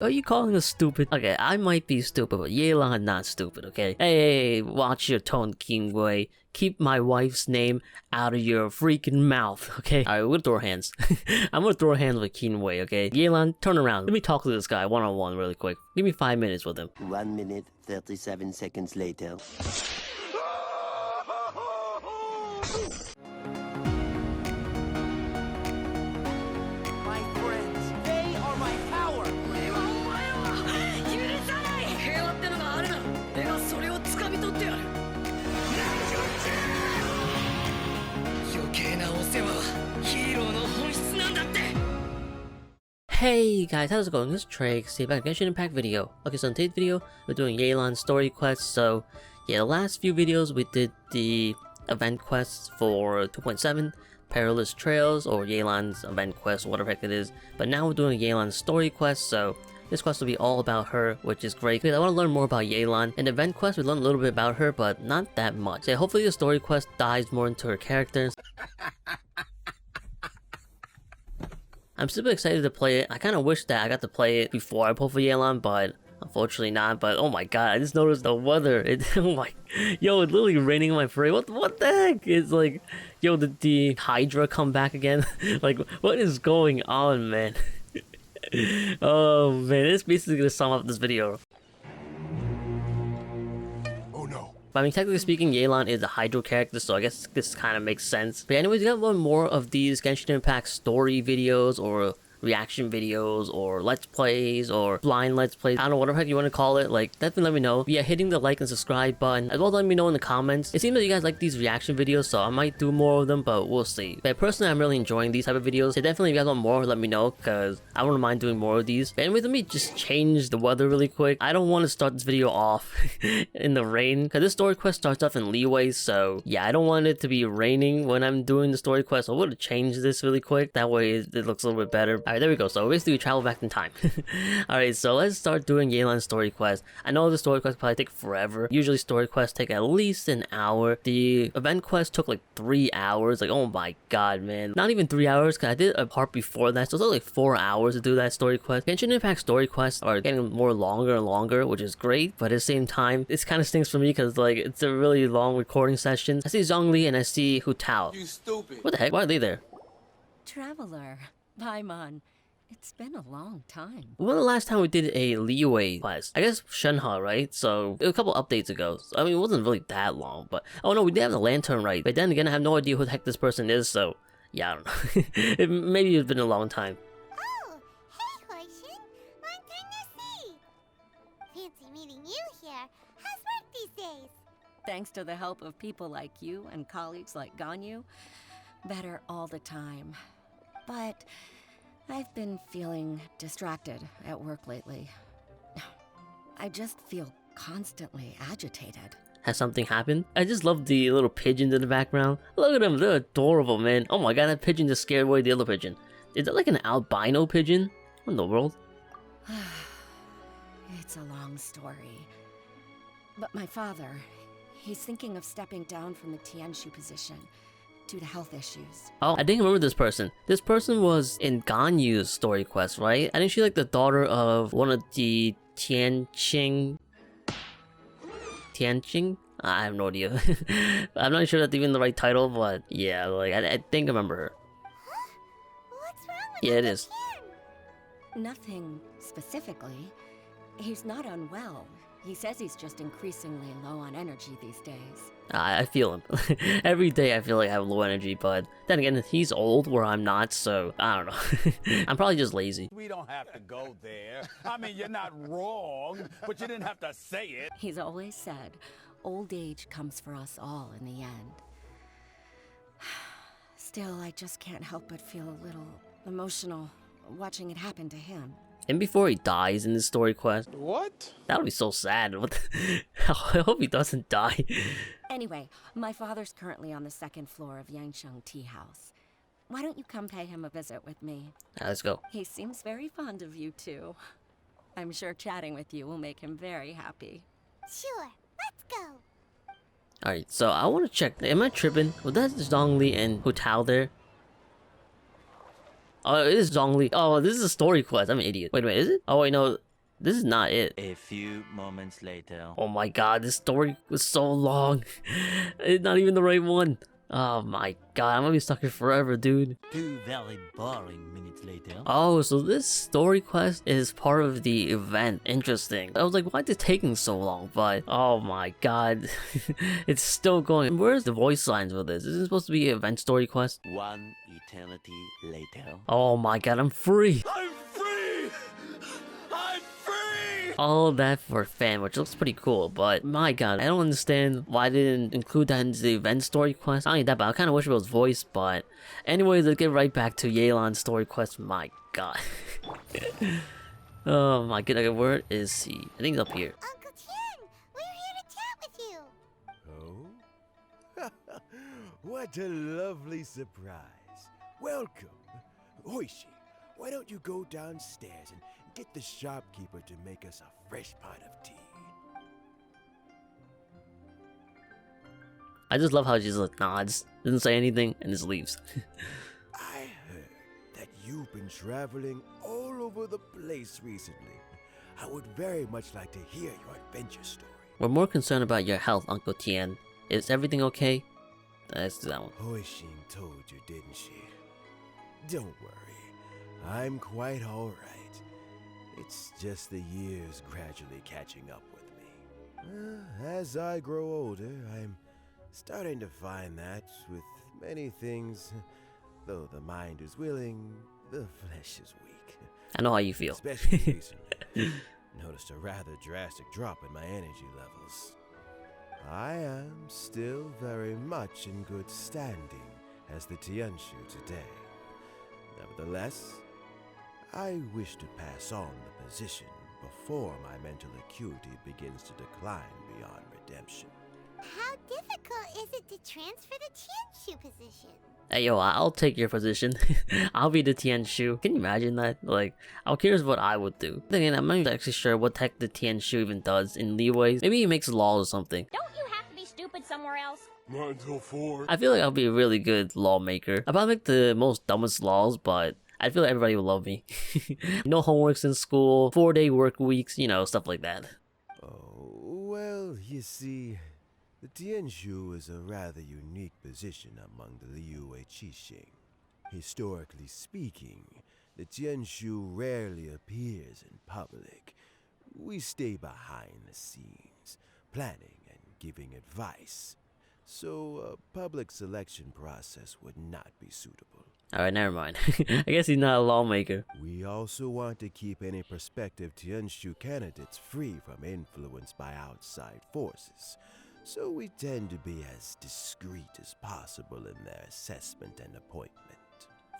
Are you calling us stupid? Okay, I might be stupid, but Yelan not stupid, okay? Hey, watch your tone, Qianwei. Keep my wife's name out of your freaking mouth, okay? Alright, we're gonna throw hands. I'm gonna throw hands with Qianwei, okay? Yelan, turn around. Let me talk to this guy one-on-one really quick. Give me 5 minutes with him. 1 minute, 37 seconds later. Hey guys, how's it going? This is Trieyx, here back Genshin Impact video. Okay, so in today's video, we're doing Yelan's story quests. So yeah, the last few videos we did the event quests for 2.7, Perilous Trails, or Yelan's event quest, whatever heck it is. But now we're doing Yelan's story quest, so this quest will be all about her, which is great because I want to learn more about Yelan. In the event quest, we learned a little bit about her, but not that much. So yeah, hopefully the story quest dives more into her characters. I'm super excited to play it. I kind of wish that I got to play it before I pull for Yelan, but unfortunately not. But oh my god, I just noticed the weather. Oh my, yo, it's literally raining in my parade. What the heck? It's like, yo, did the Hydra come back again? Like, what is going on, man? Oh man, it's basically gonna sum up this video. I mean, technically speaking, Yelan is a Hydro character, so I guess this kind of makes sense. But anyways, you got one more of these Genshin Impact story videos, or reaction videos, or let's plays, or blind let's plays. I don't know, whatever you want to call it. Like, definitely let me know. But yeah, hitting the like and subscribe button, as well as let me know in the comments. It seems that you guys like these reaction videos, so I might do more of them, but we'll see. But personally, I'm really enjoying these type of videos. So definitely, if you guys want more, let me know, because I wouldn't mind doing more of these. But anyways, let me just change the weather really quick. I don't want to start this video off in the rain, because this story quest starts off in Liyue, so yeah, I don't want it to be raining when I'm doing the story quest. So I'm going to change this really quick. That way it looks a little bit better. Alright, there we go. So basically we travel back in time. Alright, so let's start doing Yelan's story quest. I know the story quest probably take forever. Usually story quests take at least an hour. The event quest took like 3 hours. Like, oh my god, man. Not even 3 hours, because I did a part before that, so it's only like 4 hours to do that story quest. Genshin Impact story quests are getting more longer and longer, which is great, but at the same time, it's kind of stinks for me because like it's a really long recording session. I see Zhongli and I see Hu Tao. You stupid. What the heck? Why are they there? Traveler, Paimon. It's been a long time. When the last time we did a Liyue quest? I guess Shenhe, right? So, it was a couple updates ago. I mean, it wasn't really that long, but... Oh no, we did have the lantern right. But then again, I have no idea who the heck this person is, so... Yeah, I don't know. Maybe it's been a long time. Oh, hey Huixin! Long time no see! Fancy meeting you here. How's work these days? Thanks to the help of people like you and colleagues like Ganyu, better all the time. But... I've been feeling distracted at work lately. I just feel constantly agitated. Has something happened? I just love the little pigeons in the background. Look at them, they're adorable, man. Oh my god, that pigeon just scared away the other pigeon. Is that like an albino pigeon? What in the world? It's a long story. But my father, he's thinking of stepping down from the Tianshu position due to health issues. Oh, I didn't remember this person. This person was in Ganyu's story quest, right? I think she's like the daughter of one of the Tianqing? I have no idea. I'm not sure that's even the right title, but yeah, like I think I remember her. Huh? What's wrong with Yeah, it Uncle is. Tian? Nothing specifically. He's not unwell. He says he's just increasingly low on energy these days. I feel him. Every day I feel like I have low energy, but then again, he's old where I'm not, so I don't know. I'm probably just lazy. We don't have to go there. I mean, you're not wrong, but you didn't have to say it. He's always said, old age comes for us all in the end. Still, I just can't help but feel a little emotional watching it happen to him. And before he dies in this story quest. What? That would be so sad. What the... I hope he doesn't die. Anyway, my father's currently on the 2nd floor of Yangsheng Tea House. Why don't you come pay him a visit with me? Let's go. He seems very fond of you too. I'm sure chatting with you will make him very happy. Sure, let's go. Alright, so I want to check. Am I tripping? Was that Zhongli and Hu Tao there? Oh, it is Zhongli. Oh, this is a story quest. I'm an idiot. Wait a minute, is it? Oh, wait, no. This is not it. A few moments later. Oh my god, this story was so long. It's not even the right one. Oh my god, I'm gonna be stuck here forever, dude. 2 very boring minutes later. Oh, so this story quest is part of the event. Interesting. I was like, why is it taking so long? But, oh my god. It's still going. Where's the voice lines for this? Is this supposed to be an event story quest? 1 eternity later. Oh my god, I'm free! I'm free! I'm free! All that for fan, which looks pretty cool, but my god, I don't understand why they didn't include that into the event story quest. Not only that, but I kind of wish it was voiced, but anyways, let's get right back to Yelan's story quest. My god. Oh my god, okay, where is he? I think he's up here. Uncle Tian, we're here to chat with you. Oh? What a lovely surprise. Welcome. Huixin, why don't you go downstairs and get the shopkeeper to make us a fresh pot of tea? I just love how she just like nods, doesn't say anything, and just leaves. I heard that you've been traveling all over the place recently. I would very much like to hear your adventure story. We're more concerned about your health, Uncle Tian. Is everything okay? Let's do that one. Huixin told you, didn't she? Don't worry. I'm quite alright. It's just the years gradually catching up with me. As I grow older, I'm starting to find that with many things, though the mind is willing, the flesh is weak. I know how you feel. Especially recently. Noticed a rather drastic drop in my energy levels. I am still very much in good standing as the Tianshu today. Nevertheless, I wish to pass on the position before my mental acuity begins to decline beyond redemption. How difficult is it to transfer the Tianshu position? Hey yo, I'll take your position. I'll be the Tianshu. Can you imagine that? Like, I'm curious what I would do. Then again, I'm not even actually sure what the heck the Tianshu even does in Liyue. Maybe he makes laws or something. Don't you have to be stupid somewhere else? Not until 4. I feel like I'll be a really good lawmaker. I'll probably make the most dumbest laws, but I feel like everybody will love me. No homeworks in school, 4-day work weeks, you know, stuff like that. Oh, well, you see, the Tianshu is a rather unique position among the Liyue Qixing. Historically speaking, the Tianshu rarely appears in public. We stay behind the scenes, planning and giving advice. So a public selection process would not be suitable. Alright, never mind. I guess he's not a lawmaker. We also want to keep any prospective Tianshu candidates free from influence by outside forces, so we tend to be as discreet as possible in their assessment and appointment.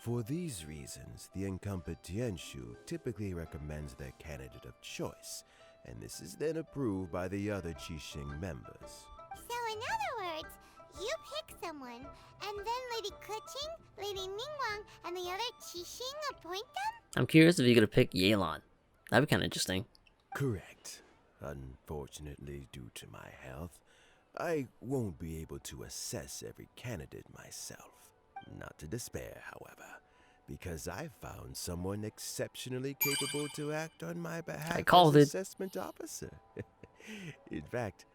For these reasons, the incumbent Tianshu typically recommends their candidate of choice, and this is then approved by the other Qixing members. So in other words, you pick someone, and then Lady Keqing, Lady Ningguang, and the other Qixing appoint them? I'm curious if you're gonna pick Yelan. That'd be kinda interesting. Correct. Unfortunately, due to my health, I won't be able to assess every candidate myself. Not to despair, however, because I found someone exceptionally capable to act on my behalf I called as it. assessment officer. In fact,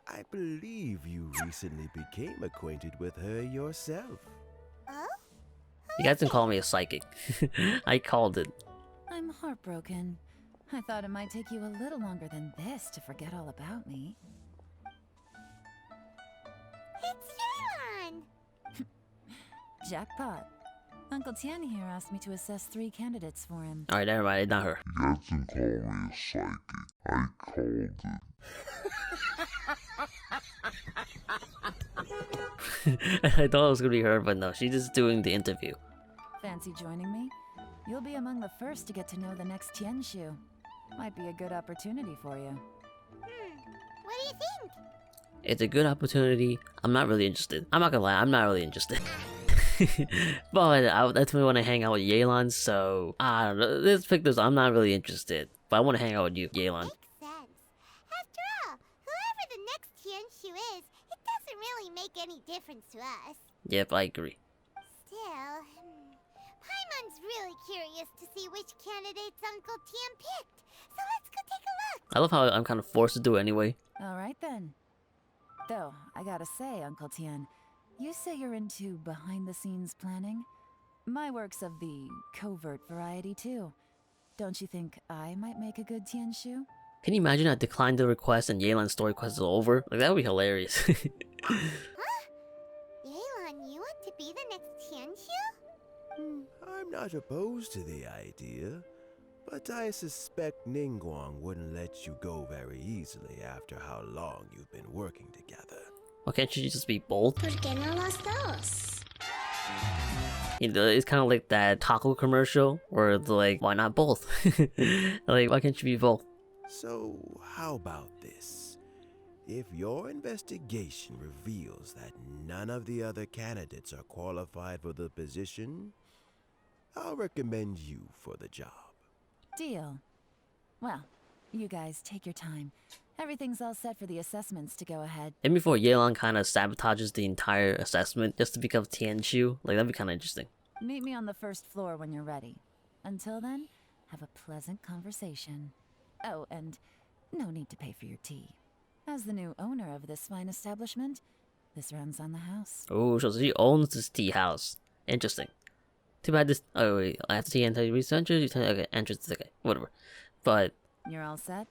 I believe you recently became acquainted with her yourself. Oh? You guys can call me a psychic. I called it. I'm heartbroken. I thought it might take you a little longer than this to forget all about me. It's Yelan! Jackpot. Uncle Tian here asked me to assess 3 candidates for him. Alright, never mind, it's not her. You can call me a psychic. I called it. I thought it was gonna be her, but no, she's just doing the interview. Fancy joining me? You'll be among the first to get to know the next Tianshu. Might be a good opportunity for you. What do you think? It's a good opportunity. I'm not really interested. I'm not gonna lie, I'm not really interested. But I definitely want to hang out with Yelan, so I don't know. Let's pick this. I'm not really interested, but I want to hang out with you, Yelan. Makes sense. After all, whoever the next Tianshu is, it doesn't really make any difference to us. Yep, I agree. Still, Paimon's really curious to see which candidates Uncle Tian picked. So let's go I love how I'm kind of forced to do it anyway. Alright then. Though, I gotta say, Uncle Tian, you say you're into behind-the-scenes planning? My work's of the covert variety too. Don't you think I might make a good Tianshu? Can you imagine I declined the request and Yelan's story quest is over? Like, that would be hilarious. Huh? Yelan, you want to be the next Tianshu? I'm not opposed to the idea, but I suspect Ningguang wouldn't let you go very easily after how long you've been working together. Why can't you just be both? ¿Por qué no los dos? You know, it's kind of like that taco commercial where it's like, why not both? Like, why can't you be both? So, how about this? If your investigation reveals that none of the other candidates are qualified for the position, I'll recommend you for the job. Deal. Well, you guys take your time. Everything's all set for the assessments to go ahead. And before Yelan kind of sabotages the entire assessment just to become Tianshu, like, that'd be kind of interesting. Meet me on the first floor when you're ready. Until then, have a pleasant conversation. Oh, and no need to pay for your tea. As the new owner of this fine establishment, this runs on the house. Oh, so she owns this tea house. Interesting. Too bad this. Oh, wait. I have to tea and researchers. Okay, entrance. Okay, whatever. But You're all set?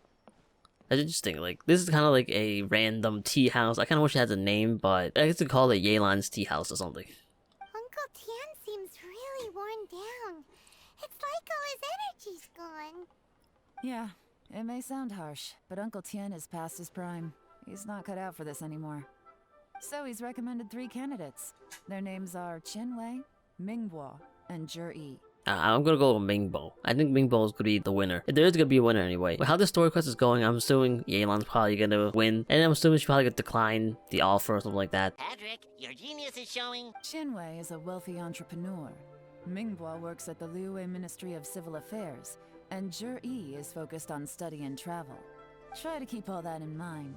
I just think, like, this is kind of like a random tea house. I kind of wish it had a name, but I guess to call it Yelan's tea house or something. Uncle Tian seems really worn down. It's like all his energy's gone. Yeah, it may sound harsh, but Uncle Tian is past his prime. He's not cut out for this anymore. So he's recommended 3 candidates. Their names are Qianwei, Mingbo, and Zhiyi. I'm gonna go with Mingbo. I think Mingbo is gonna be the winner. If there is gonna be a winner anyway. But how the story quest is going, I'm assuming Yelan's probably gonna win. And I'm assuming she's probably gonna decline the offer or something like that. Patrick, your genius is showing. Qianwei is a wealthy entrepreneur. Mingbo works at the Liyue Ministry of Civil Affairs, and Zhiyi is focused on study and travel. Try to keep all that in mind.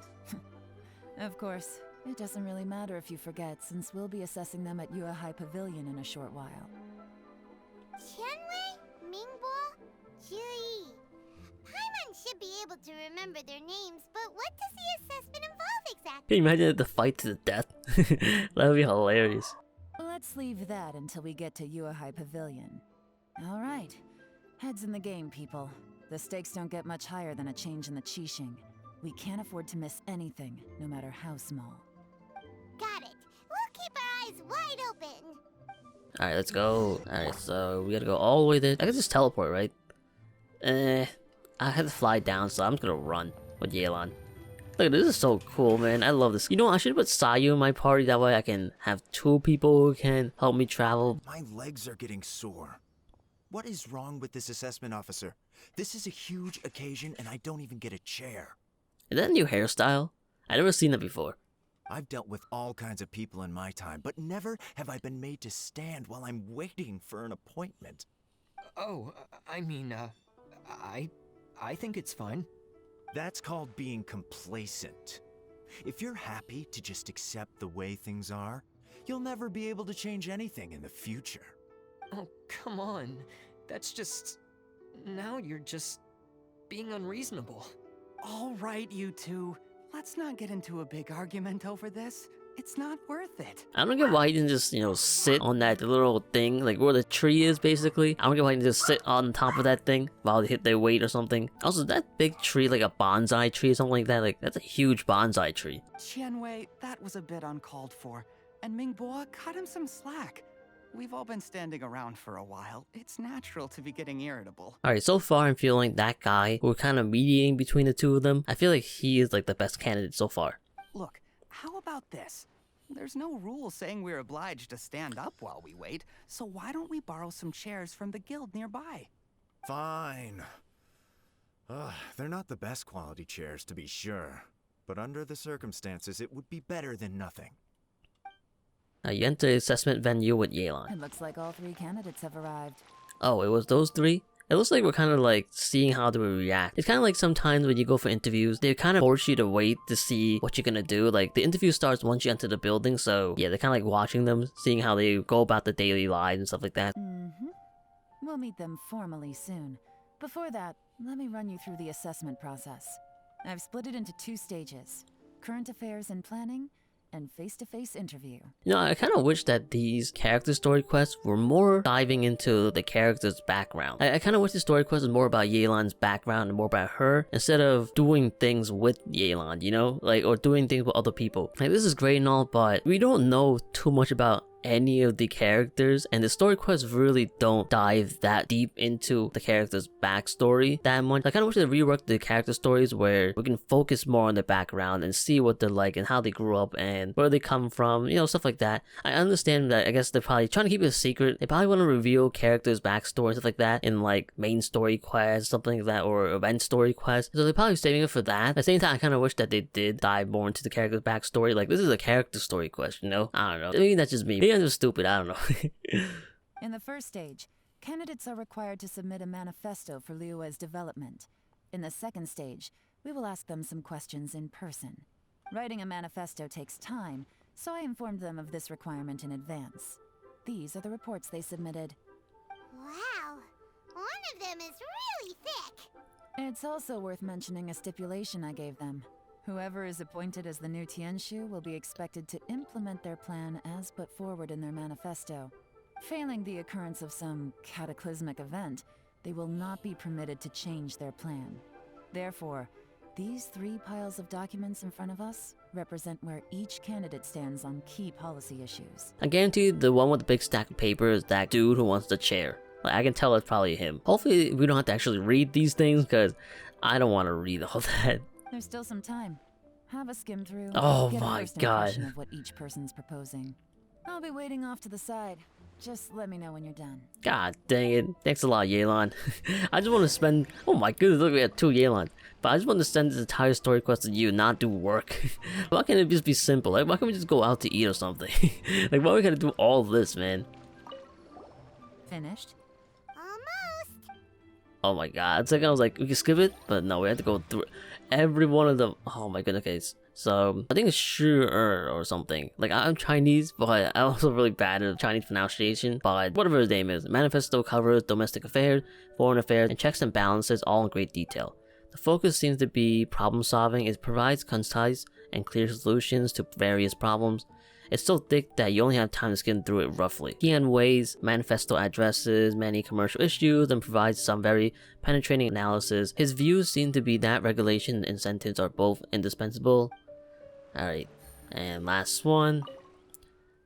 Of course, it doesn't really matter if you forget, since we'll be assessing them at Yuehai Pavilion in a short while. Qianwei, Mingbo, Zhiyi. Paimon should be able to remember their names, but what does the assessment involve exactly? Can you imagine the fight to the death? That would be hilarious. Let's leave that until we get to Yuehai Pavilion. Alright, heads in the game, people. The stakes don't get much higher than a change in the Qixing. We can't afford to miss anything, no matter how small. Got it. We'll keep our eyes wide open. Alright, let's go. Alright, so we gotta go all the way there. I can just teleport, right? I had to fly down, so I'm just gonna run with Yelan. Look, this is so cool, man. I love this. You know what? I should put Sayu in my party. That way I can have 2 people who can help me travel. My legs are getting sore. What is wrong with this assessment officer? This is a huge occasion and I don't even get a chair. Is that a new hairstyle? I never seen that before. I've dealt with all kinds of people in my time, but never have I been made to stand while I'm waiting for an appointment. Oh, I mean, I think it's fine. That's called being complacent. If you're happy to just accept the way things are, you'll never be able to change anything in the future. Oh, come on. That's just... Now you're just being unreasonable. All right, you two. Let's not get into a big argument over this. It's not worth it. I don't get why he didn't just, sit on that little thing, like where the tree is, basically. I don't get why he didn't just sit on top of that thing while they hit their weight or something. Also, that big tree, like a bonsai tree or something like that, like, that's a huge bonsai tree. Qianwei, that was a bit uncalled for. And Mingbo, cut him some slack. We've all been standing around for a while. It's natural to be getting irritable. Alright, so far I'm feeling that guy who are kind of mediating between the 2 of them. I feel like he is like the best candidate so far. Look, how about this? There's no rule saying we're obliged to stand up while we wait, so why don't we borrow some chairs from the guild nearby? Fine. They're not the best quality chairs, to be sure. But under the circumstances, it would be better than nothing. Now you enter the assessment venue with Yelan. It looks like all 3 candidates have arrived. Oh, it was those 3? It looks like we're kind of like seeing how they will react. It's kind of like sometimes when you go for interviews, they kind of force you to wait to see what you're gonna do. Like the interview starts once you enter the building, so yeah, they're kind of like watching them, seeing how they go about the daily lives and stuff like that. We'll meet them formally soon. Before that, let me run you through the assessment process. I've split it into 2 stages: current affairs and planning, and face-to-face interview. You know, I kind of wish that these character story quests were more diving into the character's background. I kind of wish the story quest was more about Yelan's background and more about her, instead of doing things with Yelan, you know? Like, or doing things with other people. Like, this is great and all, but we don't know too much about any of the characters, and the story quests really don't dive that deep into the character's backstory that much. I kind of wish they reworked the character stories where we can focus more on their background and see what they're like and how they grew up and where they come from, you know, stuff like that. I understand that I guess they're probably trying to keep it a secret. They probably want to reveal characters' backstory, stuff like that, in like main story quests, something like that, or event story quests. So they're probably saving it for that. At the same time, I kind of wish that they did dive more into the character's backstory. Like, this is a character story quest, you know? I don't know. Maybe that's just me. Maybe I'm just stupid, I don't know. In the first stage, candidates are required to submit a manifesto for Liyue's development. In the second stage, we will ask them some questions in person. Writing a manifesto takes time, so I informed them of this requirement in advance. These are the reports they submitted. Wow, one of them is really thick. It's also worth mentioning a stipulation I gave them. Whoever is appointed as the new Tianshu will be expected to implement their plan as put forward in their manifesto. Failing the occurrence of some cataclysmic event, they will not be permitted to change their plan. Therefore, these 3 piles of documents in front of us represent where each candidate stands on key policy issues. I guarantee the one with the big stack of paper is that dude who wants the chair. Like, I can tell it's probably him. Hopefully we don't have to actually read these things, because I don't want to read all that. There's still some time. Have a skim through. Oh get my a first God. impression of what each person's proposing. I'll be waiting off to the side. Just let me know when you're done. God dang it. Thanks a lot, Yelan. I just want to spend... Oh my goodness, look, we have 2 Yelan. But I just want to send this entire story quest to you, not do work. Why can't it just be simple? Like, why can't we just go out to eat or something? Like, why we gotta do all this, man? Finished? Almost. Oh my god. It's like I was like, we can skip it? But no, we have to go through every one of them. Oh my goodness. Okay, so I think it's Shu or something. Like, I'm Chinese, but I'm also really bad at Chinese pronunciation. But whatever his name is, manifesto covers domestic affairs, foreign affairs, and checks and balances all in great detail. The focus seems to be problem solving. It provides concise and clear solutions to various problems. It's so thick that you only have time to skim through it roughly. Qianwei's manifesto addresses many commercial issues and provides some very penetrating analysis. His views seem to be that regulation and incentives are both indispensable. Alright, and last one.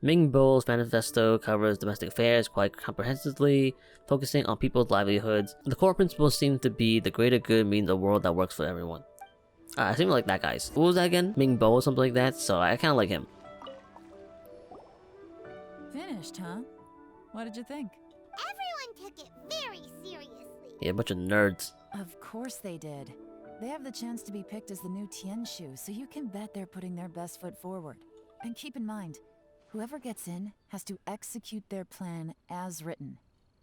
Mingbo's manifesto covers domestic affairs quite comprehensively, focusing on people's livelihoods. The core principles seem to be the greater good means a world that works for everyone. I seem like that, guys. What was that again? Mingbo or something like that, so I kinda like him. Finished, huh? What did you think? Everyone took it very seriously. Yeah, a bunch of nerds. Of course they did. They have the chance to be picked as the new Tianshu, so you can bet they're putting their best foot forward. And keep in mind, whoever gets in has to execute their plan as written.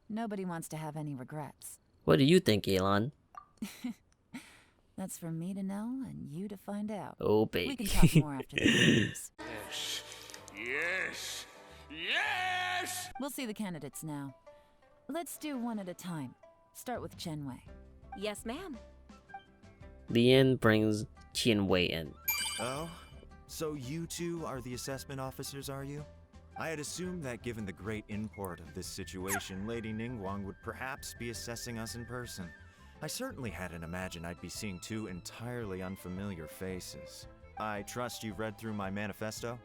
Nobody wants to have any regrets. What do you think, Yelan? That's for me to know and you to find out. Oh, baby. We can talk more after the games. Yes. Yes. Yes! We'll see the candidates now. Let's do one at a time. Start with Qianwei. Yes, ma'am. Lian brings Qianwei in. Oh? So you 2 are the assessment officers, are you? I had assumed that given the great import of this situation, Lady Ningguang would perhaps be assessing us in person. I certainly hadn't imagined I'd be seeing 2 entirely unfamiliar faces. I trust you've read through my manifesto?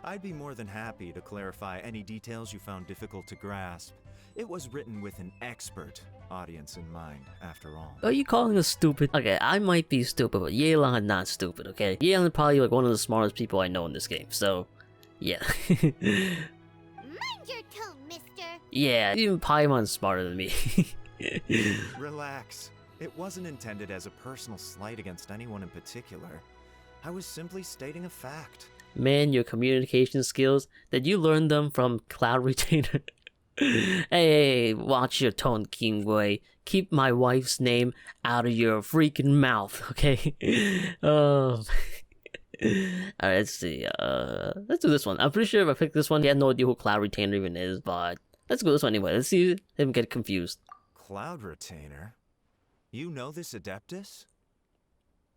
I'd be more than happy to clarify any details you found difficult to grasp. It was written with an expert audience in mind, after all. Are you calling us stupid? Okay, I might be stupid, but Yelan not stupid, okay? Yelan is probably like one of the smartest people I know in this game, so... yeah. Mind your tone, mister. Yeah, even Paimon's smarter than me. Relax. It wasn't intended as a personal slight against anyone in particular. I was simply stating a fact. Man, your communication skills, did you learn them from Cloud Retainer? Hey, watch your tone, Qianwei. Keep my wife's name out of your freaking mouth, okay? Oh. Alright, let's see. Let's do this one. I'm pretty sure if I pick this one, he had no idea who Cloud Retainer even is, but let's go this one anyway. Let's see him get confused. Cloud Retainer? You know this Adeptus?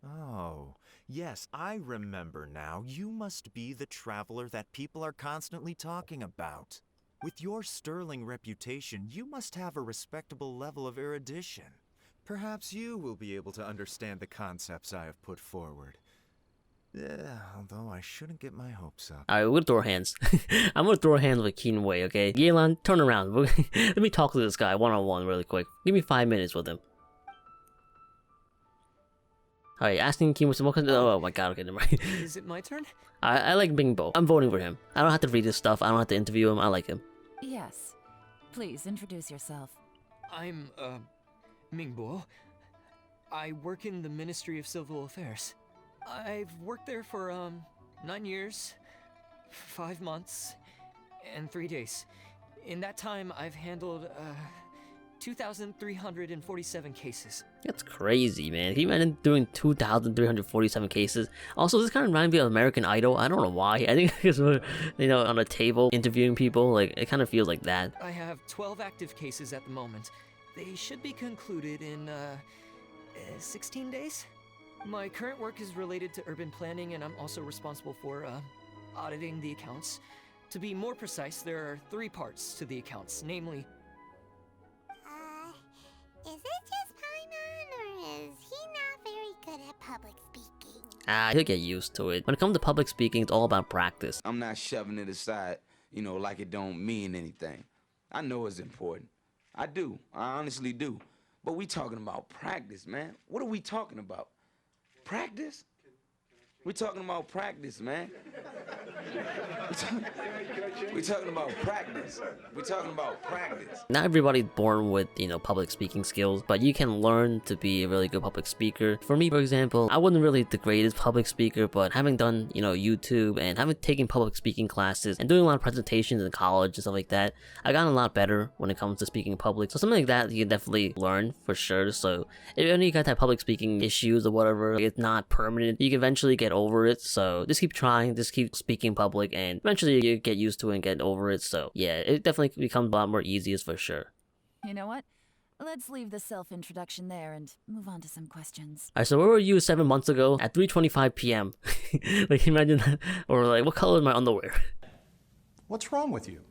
Oh, yes, I remember now. You must be the traveler that people are constantly talking about. With your sterling reputation, you must have a respectable level of erudition. Perhaps you will be able to understand the concepts I have put forward. Yeah, although I shouldn't get my hopes up. Alright, we're gonna throw hands. I'm gonna throw hands with Qianwei, okay? Yelan, turn around. Let me talk to this guy one-on-one really quick. Give me 5 minutes with him. Alright, asking Qianwei some more. Oh my god, okay, never mind. Is it my turn? I like Mingbo. I'm voting for him. I don't have to read his stuff. I don't have to interview him. I like him. Yes. Please introduce yourself. I'm, Mingbo. I work in the Ministry of Civil Affairs. I've worked there for, 9 years, 5 months, and 3 days. In that time, I've handled, 2,347 cases. That's crazy, man. Can you imagine doing 2,347 cases? Also, this kind of reminds me of American Idol. I don't know why. I think it's, you know, on a table interviewing people. Like, it kind of feels like that. I have 12 active cases at the moment. They should be concluded in, 16 days? My current work is related to urban planning, and I'm also responsible for, auditing the accounts. To be more precise, there are 3 parts to the accounts, namely... Is it just Paimon, or is he not very good at public speaking? He'll get used to it. When it comes to public speaking, it's all about practice. I'm not shoving it aside, you know, like it don't mean anything. I know it's important. I do. I honestly do. But we talking about practice, man. What are we talking about? Practice? We're talking about practice, man. We're talking about practice. We're talking about practice. Not everybody's born with, you know, public speaking skills, but you can learn to be a really good public speaker. For me, for example, I wasn't really the greatest public speaker, but having done, you know, YouTube and having taken public speaking classes and doing a lot of presentations in college and stuff like that, I got a lot better when it comes to speaking in public. So something like that you can definitely learn for sure. So if any of you guys have public speaking issues or whatever, it's not permanent. You can eventually get over it. So just keep trying, just keep speaking in public, and eventually you get used to it and get over it. So yeah, it definitely becomes a lot more easier for sure. You know what? Let's leave the self-introduction there and move on to some questions. Alright, so where were you 7 months ago at 3:25 p.m.? Like, can you imagine that? Or like, what color is my underwear? What's wrong with you?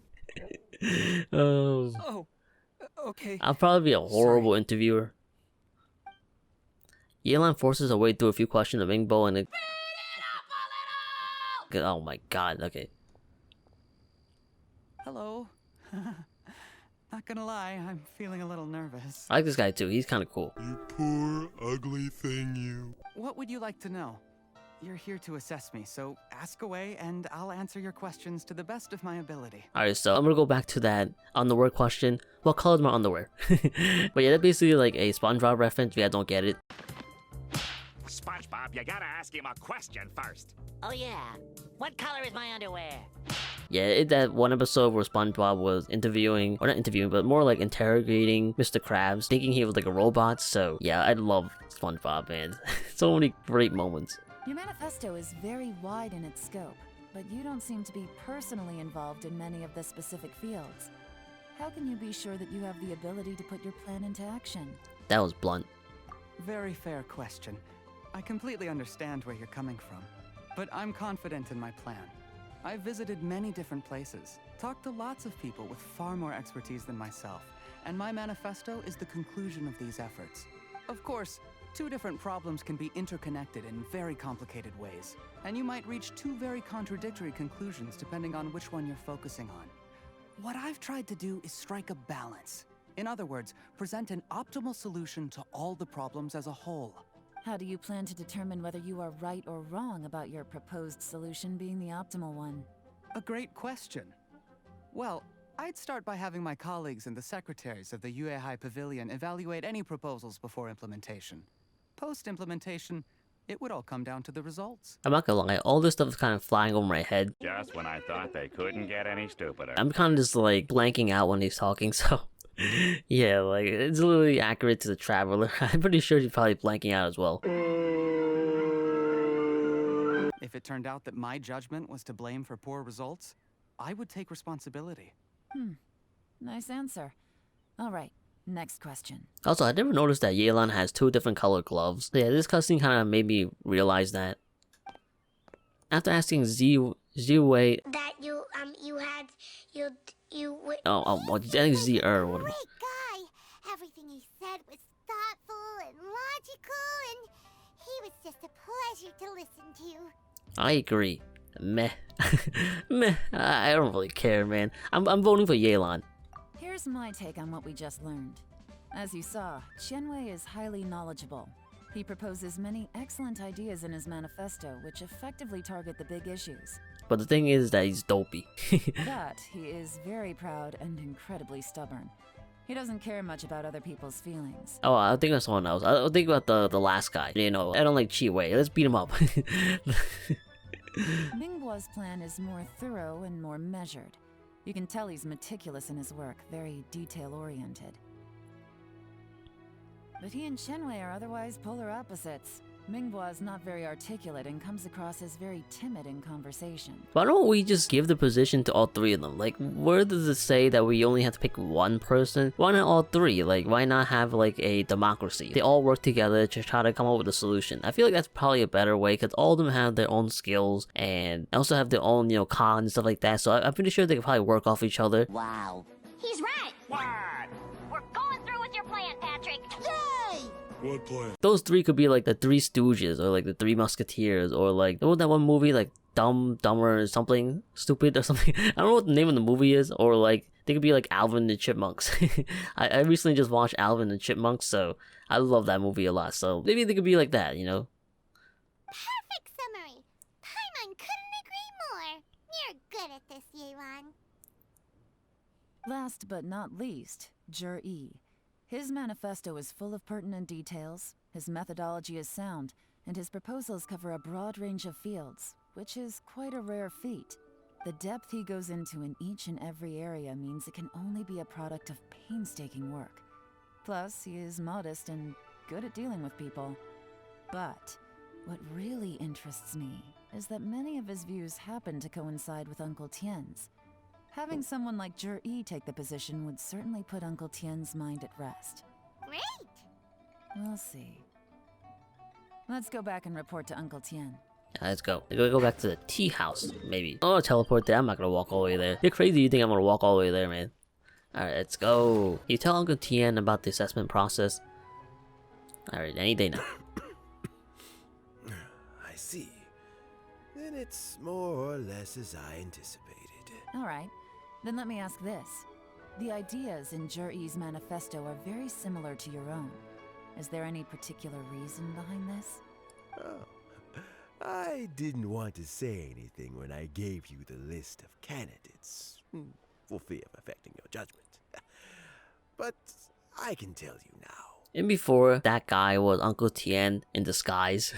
Oh, okay. I'll probably be a horrible interviewer. Yelan forces her way through a few questions of Mingbo and it... Oh my god, okay. Hello. Not gonna lie, I'm feeling a little nervous. I like this guy too, he's kind of cool. You poor, ugly thing, you. What would you like to know? You're here to assess me, so ask away and I'll answer your questions to the best of my ability. Alright, so I'm gonna go back to that underwear question. What color is my underwear? But yeah, that's basically like a SpongeBob reference if you guys don't get it. SpongeBob, you gotta ask him a question first. Oh yeah, what color is my underwear? Yeah, that one episode where SpongeBob was interviewing, or not interviewing, but more like interrogating Mr. Krabs, thinking he was like a robot. So yeah, I love SpongeBob, man. So many great moments. Your manifesto is very wide in its scope, but you don't seem to be personally involved in many of the specific fields. How can you be sure that you have the ability to put your plan into action? That was blunt. Very fair question. I completely understand where you're coming from, but I'm confident in my plan. I've visited many different places, talked to lots of people with far more expertise than myself, and my manifesto is the conclusion of these efforts. Of course, 2 different problems can be interconnected in very complicated ways, and you might reach 2 very contradictory conclusions depending on which one you're focusing on. What I've tried to do is strike a balance. In other words, present an optimal solution to all the problems as a whole. How do you plan to determine whether you are right or wrong about your proposed solution being the optimal one? A great question. Well, I'd start by having my colleagues and the secretaries of the Yuehai Pavilion evaluate any proposals before implementation. Post-implementation, it would all come down to the results. I'm not gonna lie, all this stuff is kind of flying over my head. Just when I thought they couldn't get any stupider. I'm kind of just like blanking out when he's talking, so... Yeah, like, it's literally accurate to the traveler. I'm pretty sure he's probably blanking out as well. If it turned out that my judgment was to blame for poor results, I would take responsibility. Nice answer. All right, Next question. Also, I never noticed that Yelan has 2 different colored gloves. Yeah, this cutscene kind of made me realize that. After asking Zhiyi... That you had, I think Zhiyi. Great guy! Everything he said was thoughtful and logical, and he was just a pleasure to listen to. I agree. Meh. Meh. I don't really care, man. I'm voting for Yelan. Here's my take on what we just learned. As you saw, Qianwei is highly knowledgeable. He proposes many excellent ideas in his manifesto, which effectively target the big issues. But the thing is that he's dopey. But he is very proud and incredibly stubborn. He doesn't care much about other people's feelings. Oh, I think of someone else. I think about the last guy. You know, I don't like Qianwei. Let's beat him up. Mingbo's plan is more thorough and more measured. You can tell he's meticulous in his work, very detail-oriented. But he and Qianwei are otherwise polar opposites. Mingbo is not very articulate and comes across as very timid in conversation. Why don't we just give the position to all 3 of them? Like, where does it say that we only have to pick one person? Why not all 3? Like, why not have like a democracy? They all work together to try to come up with a solution. I feel like that's probably a better way because all of them have their own skills and also have their own, you know, cons and stuff like that. So I'm pretty sure they could probably work off each other. Wow. He's right. What? We're going through with your plan, Patrick. Yay! What plan? Those 3 could be like the 3 Stooges or like the 3 Musketeers or like, what was that one movie, like Dumber something stupid or something? I don't know what the name of the movie is, or like they could be like Alvin and the Chipmunks. I recently just watched Alvin and the Chipmunks, so I love that movie a lot. So maybe they could be like that, you know? Perfect summary. Paimon couldn't agree more. You're good at this, Yelan. Last but not least, Zhiyi. His manifesto is full of pertinent details, his methodology is sound, and his proposals cover a broad range of fields, which is quite a rare feat. The depth he goes into in each and every area means it can only be a product of painstaking work. Plus, he is modest and good at dealing with people. But what really interests me is that many of his views happen to coincide with Uncle Tian's. Having someone like Zhiyi take the position would certainly put Uncle Tian's mind at rest. Great! We'll see. Let's go back and report to Uncle Tian. Let's go. We're gonna go back to the tea house, maybe. Oh, teleport there. I'm not gonna walk all the way there. You're crazy. You think I'm gonna walk all the way there, man? Alright, let's go. You tell Uncle Tian about the assessment process. Alright, any day now. I see. Then it's more or less as I anticipated. Alright, then let me ask this. The ideas in Zhiyi's manifesto are very similar to your own. Is there any particular reason behind this? Oh, I didn't want to say anything when I gave you the list of candidates, for fear of affecting your judgment. But I can tell you now. And before, that guy was Uncle Tian in disguise.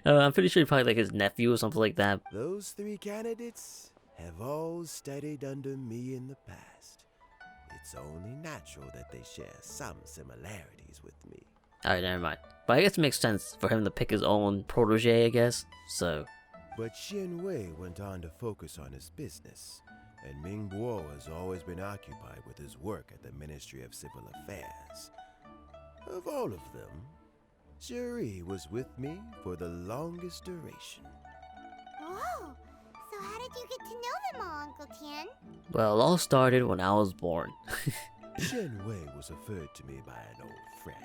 I'm pretty sure he's probably like his nephew or something like that. Those 3 candidates have all studied under me in the past. It's only natural that they share some similarities with me. Alright, never mind. But I guess it makes sense for him to pick his own protégé, I guess. So. But Qianwei went on to focus on his business, and Mingbo has always been occupied with his work at the Ministry of Civil Affairs. Of all of them, Zhiyi was with me for the longest duration. Whoa! So how did you get to know them all, Uncle Tian? Well, it all started when I was born. Qianwei was referred to me by an old friend.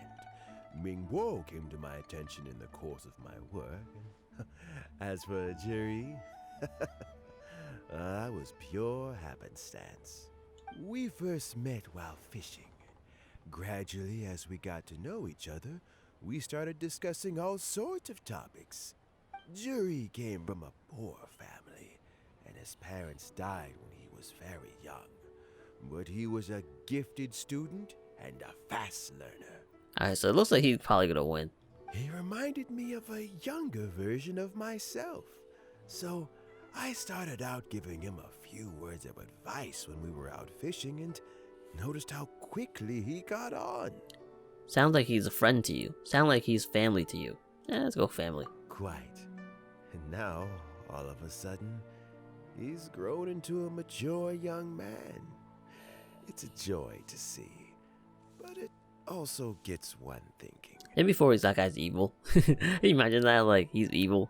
Mingbo came to my attention in the course of my work. As for Zhiyi, that was pure happenstance. We first met while fishing. Gradually, as we got to know each other, we started discussing all sorts of topics. Zhiyi came from a poor family, and his parents died when he was very young. But he was a gifted student and a fast learner. Alright, so it looks like he's probably gonna win. He reminded me of a younger version of myself. So I started out giving him a few words of advice when we were out fishing and noticed how quickly he got on. Sounds like he's a friend to you. Sounds like he's family to you. Yeah, let's go family. Quite. And now, all of a sudden, he's grown into a mature young man. It's a joy to see. But also gets one thinking. And before he's that guy's evil. Can you imagine that? Like, he's evil.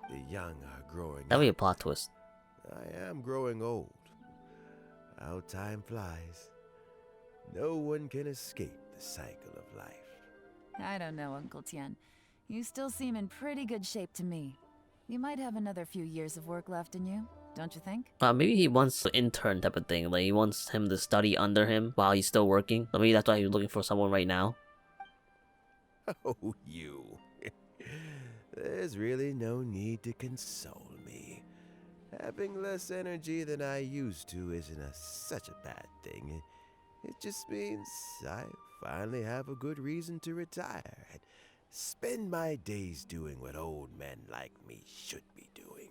The young are growing That'd be a up. plot twist. I am growing old. How time flies. No one can escape the cycle of life. I don't know, Uncle Tian. You still seem in pretty good shape to me. You might have another few years of work left in you, don't you think? Maybe he wants an intern type of thing. Like, he wants him to study under him while he's still working. So maybe that's why he's looking for someone right now. Oh, you. There's really no need to console me. Having less energy than I used to isn't such a bad thing. It just means I finally have a good reason to retire and spend my days doing what old men like me should be doing.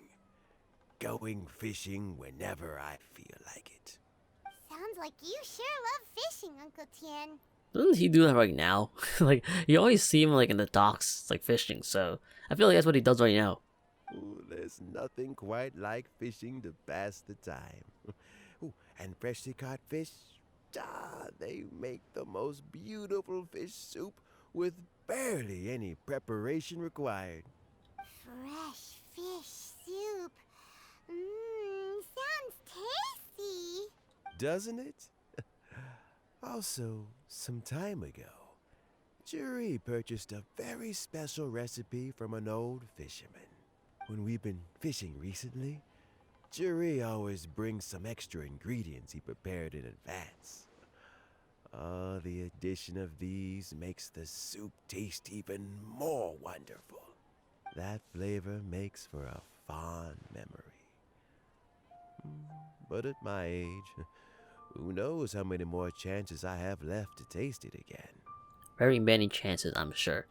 Going fishing whenever I feel like it. Sounds like you sure love fishing, Uncle Tian. Doesn't he do that right now? Like, you always see him like in the docks, like fishing, so I feel like that's what he does right now. Ooh, there's nothing quite like fishing to pass the time. Ooh, and freshly caught fish, they make the most beautiful fish soup with barely any preparation required. Fresh fish soup. Sounds tasty. Doesn't it? Also, some time ago, Zhiyi purchased a very special recipe from an old fisherman. When we've been fishing recently, Zhiyi always brings some extra ingredients he prepared in advance. The addition of these makes the soup taste even more wonderful. That flavor makes for a fond memory. But at my age, who knows how many more chances I have left to taste it again. Very many chances, I'm sure.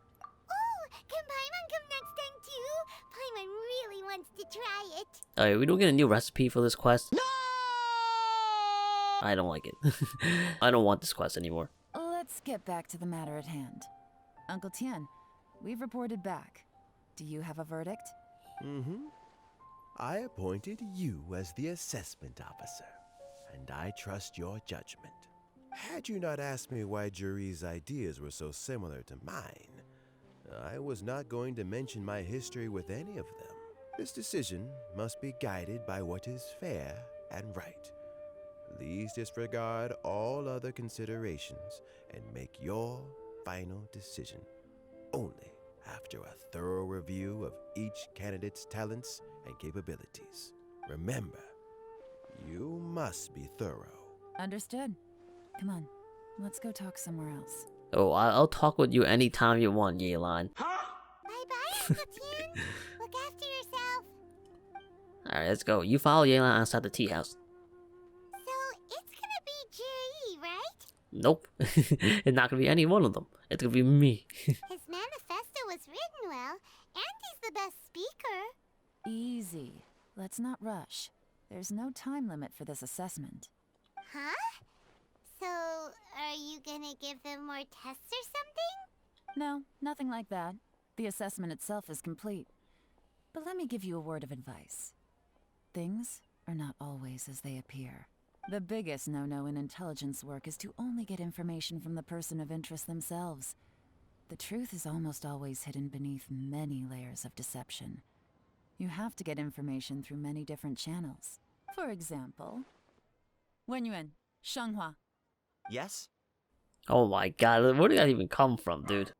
Oh, can Paimon come next time too? Paimon really wants to try it. Alright, we don't get a new recipe for this quest. No! I don't like it. I don't want this quest anymore. Let's get back to the matter at hand. Uncle Tian, we've reported back. Do you have a verdict? I appointed you as the assessment officer, and I trust your judgment. Had you not asked me why Zhiyi's ideas were so similar to mine, I was not going to mention my history with any of them. This decision must be guided by what is fair and right. Please disregard all other considerations and make your final decision only after a thorough review of each candidate's talents and capabilities. Remember, you must be thorough. Understood. Come on, let's go talk somewhere else. Oh, I'll talk with you anytime you want, Yelan. Bye-bye, Uncle Tian. Look after yourself. Alright, let's go. You follow Yelan outside the tea house. So, it's gonna be Zhiyi, right? Nope. It's not gonna be any one of them. It's gonna be me. His manifesto was written well, and he's the best speaker. Easy. Let's not rush. There's no time limit for this assessment. Huh? So, are you gonna give them more tests or something? No, nothing like that. The assessment itself is complete. But let me give you a word of advice. Things are not always as they appear. The biggest no-no in intelligence work is to only get information from the person of interest themselves. The truth is almost always hidden beneath many layers of deception. You have to get information through many different channels. For example, Wenyuan, Shanghua. Yes? Oh my god, where did that even come from, dude?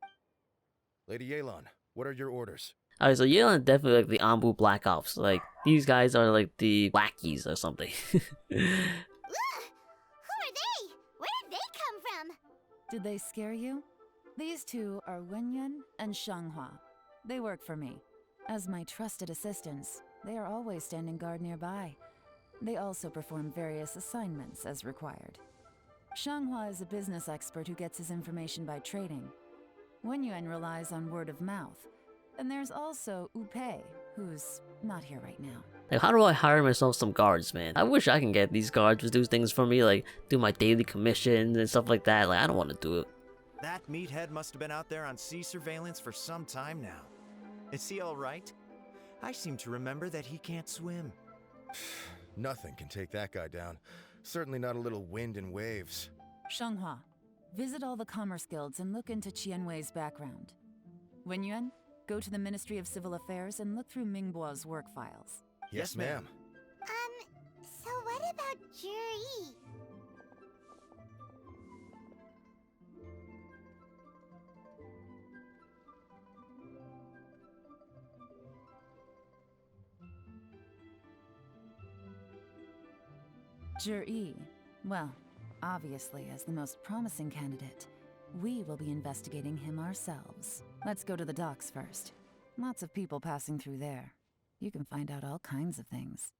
Lady Yelan, what are your orders? Alright, so Yelan is definitely like the Anbu Black Ops. Like, these guys are like the lackeys or something. Who are they? Where did they come from? Did they scare you? These two are Wenyuan and Shanghua. They work for me. As my trusted assistants, they are always standing guard nearby. They also perform various assignments as required. Shanghua is a business expert who gets his information by trading. Wenyuan relies on word of mouth. And there's also Upei, who's not here right now. Like, how do I hire myself some guards, man? I wish I can get these guards to do things for me, like do my daily commissions and stuff like that. Like, I don't want to do it. That meathead must have been out there on sea surveillance for some time now. Is he alright? I seem to remember that he can't swim. Nothing can take that guy down. Certainly not a little wind and waves. Shanghua, visit all the commerce guilds and look into Qianwei's background. Wenyuan, go to the Ministry of Civil Affairs and look through Mingbo's work files. Yes, ma'am. So what about Zhiyi? Zhiyi, well, obviously as the most promising candidate, we will be investigating him ourselves. Let's go to the docks first. Lots of people passing through there. You can find out all kinds of things.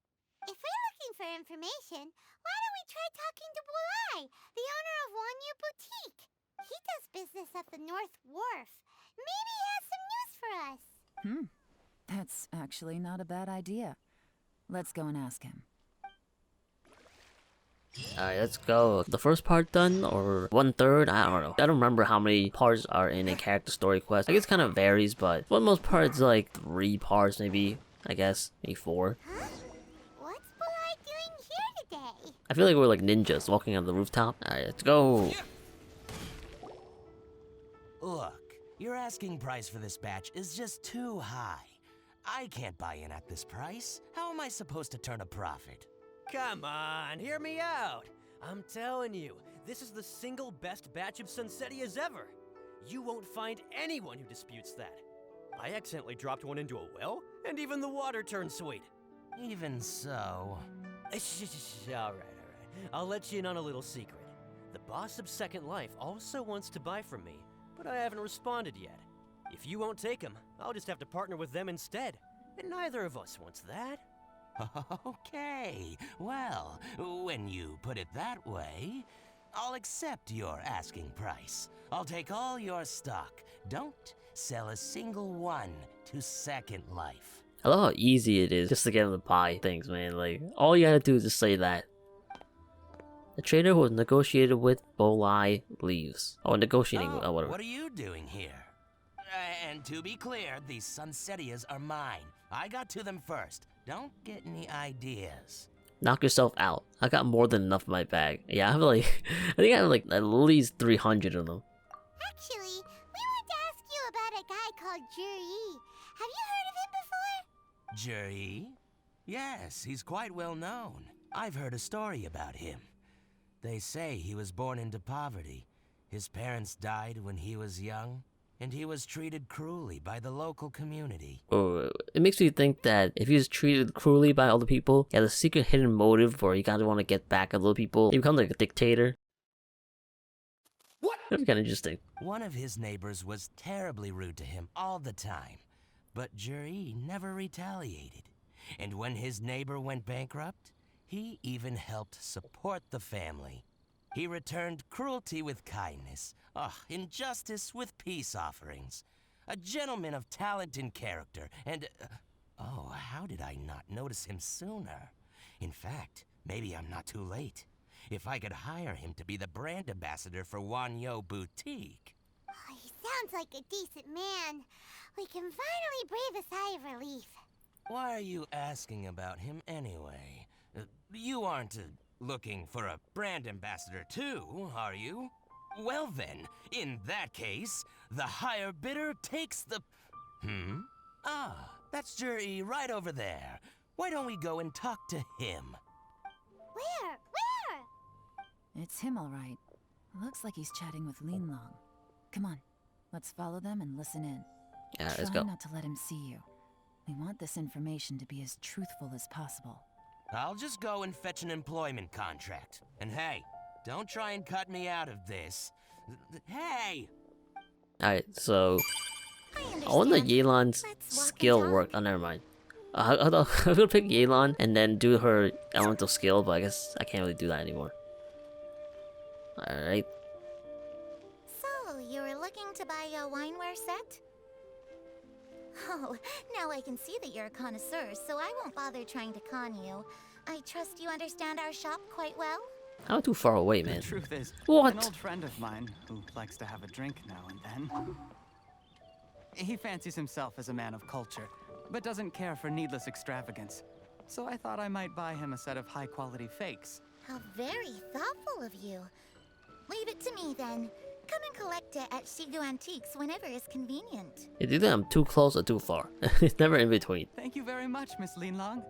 If we're looking for information, why don't we try talking to Bulai, the owner of Wanyu Boutique? He does business at the North Wharf. Maybe he has some news for us. That's actually not a bad idea. Let's go and ask him. Alright, let's go. The first part done, or 1/3? I don't know. I don't remember how many parts are in a character story quest. I guess it kind of varies, but for the most part, it's like 3 parts, maybe. I guess, maybe 4. Huh? What's Bulai doing here today? I feel like we're like ninjas walking on the rooftop. Alright, let's go. Look, your asking price for this batch is just too high. I can't buy in at this price. How am I supposed to turn a profit? Come on, hear me out. I'm telling you, this is the single best batch of Sunsettias ever. You won't find anyone who disputes that. I accidentally dropped one into a well, and even the water turned sweet. Even so... Alright. I'll let you in on a little secret. The boss of Second Life also wants to buy from me, but I haven't responded yet. If you won't take him, I'll just have to partner with them instead. And neither of us wants that. Okay, well, when you put it that way, I'll accept your asking price. I'll take all your stock. Don't sell a single one to Second Life. I love how easy it is just to get him to buy things, man. Like, all you gotta do is just say that. The trader who was negotiated with Bulai leaves. Oh, negotiating with, whatever. What are you doing here? And to be clear, these Sunsettias are mine. I got to them first. Don't get any ideas. Knock yourself out. I got more than enough in my bag. Yeah, I have like, I think I have like at least 300 of them. Actually, we want to ask you about a guy called Zhiyi. Have you heard of him before? Zhiyi? Yes, he's quite well known. I've heard a story about him. They say he was born into poverty. His parents died when he was young, and he was treated cruelly by the local community. Oh, it makes me think that if he was treated cruelly by other people, he has a secret hidden motive where he kind of want to get back at other people. He becomes like a dictator. What? That'd be kind of interesting. One of his neighbors was terribly rude to him all the time, but Zhiyi never retaliated. And when his neighbor went bankrupt, he even helped support the family. He returned cruelty with kindness, injustice with peace offerings. A gentleman of talent and character, and... oh, how did I not notice him sooner? In fact, maybe I'm not too late. If I could hire him to be the brand ambassador for Wanyu Boutique. Oh, he sounds like a decent man. We can finally breathe a sigh of relief. Why are you asking about him anyway? You aren't looking for a brand ambassador too, are you? Well then, in that case, the higher bidder takes the... Ah, that's Zhiyi right over there. Why don't we go and talk to him? Where? It's him, all right. Looks like he's chatting with Lin Long. Come on, let's follow them and listen in. Yeah, let's Try go. not to let him see you. We want this information to be as truthful as possible. I'll just go and fetch an employment contract. And hey, don't try and cut me out of this. Hey! Alright, so... I wonder Yelan's skill work. Oh, never mind. I'm gonna pick Yelan and then do her elemental skill, but I guess I can't really do that anymore. Alright. So, you were looking to buy a wineware set? Oh, now I can see that you're a connoisseur, so I won't bother trying to con you. I trust you understand our shop quite well? I'm too far away, man. The truth is, what? An old friend of mine who likes to have a drink now and then. He fancies himself as a man of culture, but doesn't care for needless extravagance. So I thought I might buy him a set of high-quality fakes. How very thoughtful of you. Leave it to me then. Come and collect it at Shigu Antiques whenever is convenient. It's either I'm too close or too far. It's never in between. Thank you very much, Miss Linlong.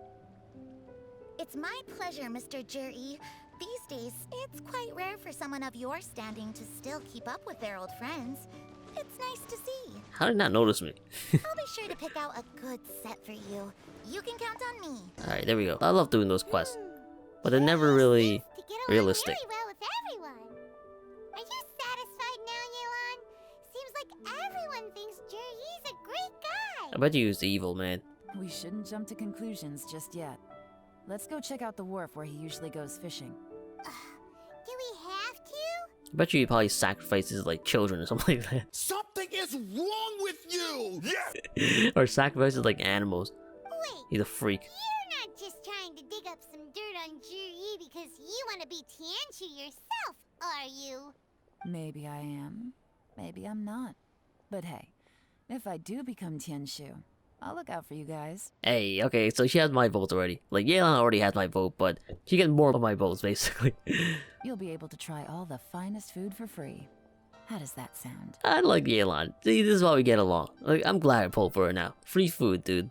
It's my pleasure, Mr. Zhiyi. These days, it's quite rare for someone of your standing to still keep up with their old friends. It's nice to see. How did he not notice me? I'll be sure to pick out a good set for you. You can count on me. Alright, there we go. I love doing those quests. But they're never really realistic. Really well with everyone. Are you satisfied now, Yelan? Seems like everyone thinks Zhiyi's a great guy. I bet you he's evil, man. We shouldn't jump to conclusions just yet. Let's go check out the wharf where he usually goes fishing. Do we have to? I bet you he probably sacrifices like children or something like that. Something is wrong with you! Yeah! Or sacrifices like animals. Wait, He's a freak. you're not just trying to dig up some dirt on Zhiyi because you want to be Tianshu yourself, are you? Maybe I am. Maybe I'm not. But hey, if I do become Tianshu, I'll look out for you guys. Hey, okay, so she has my vote already. Like, Yelan already has my vote, but she gets more of my votes, basically. You'll be able to try all the finest food for free. How does that sound? I like Yelan. See, this is why we get along. Like, I'm glad I pulled for her now. Free food, dude.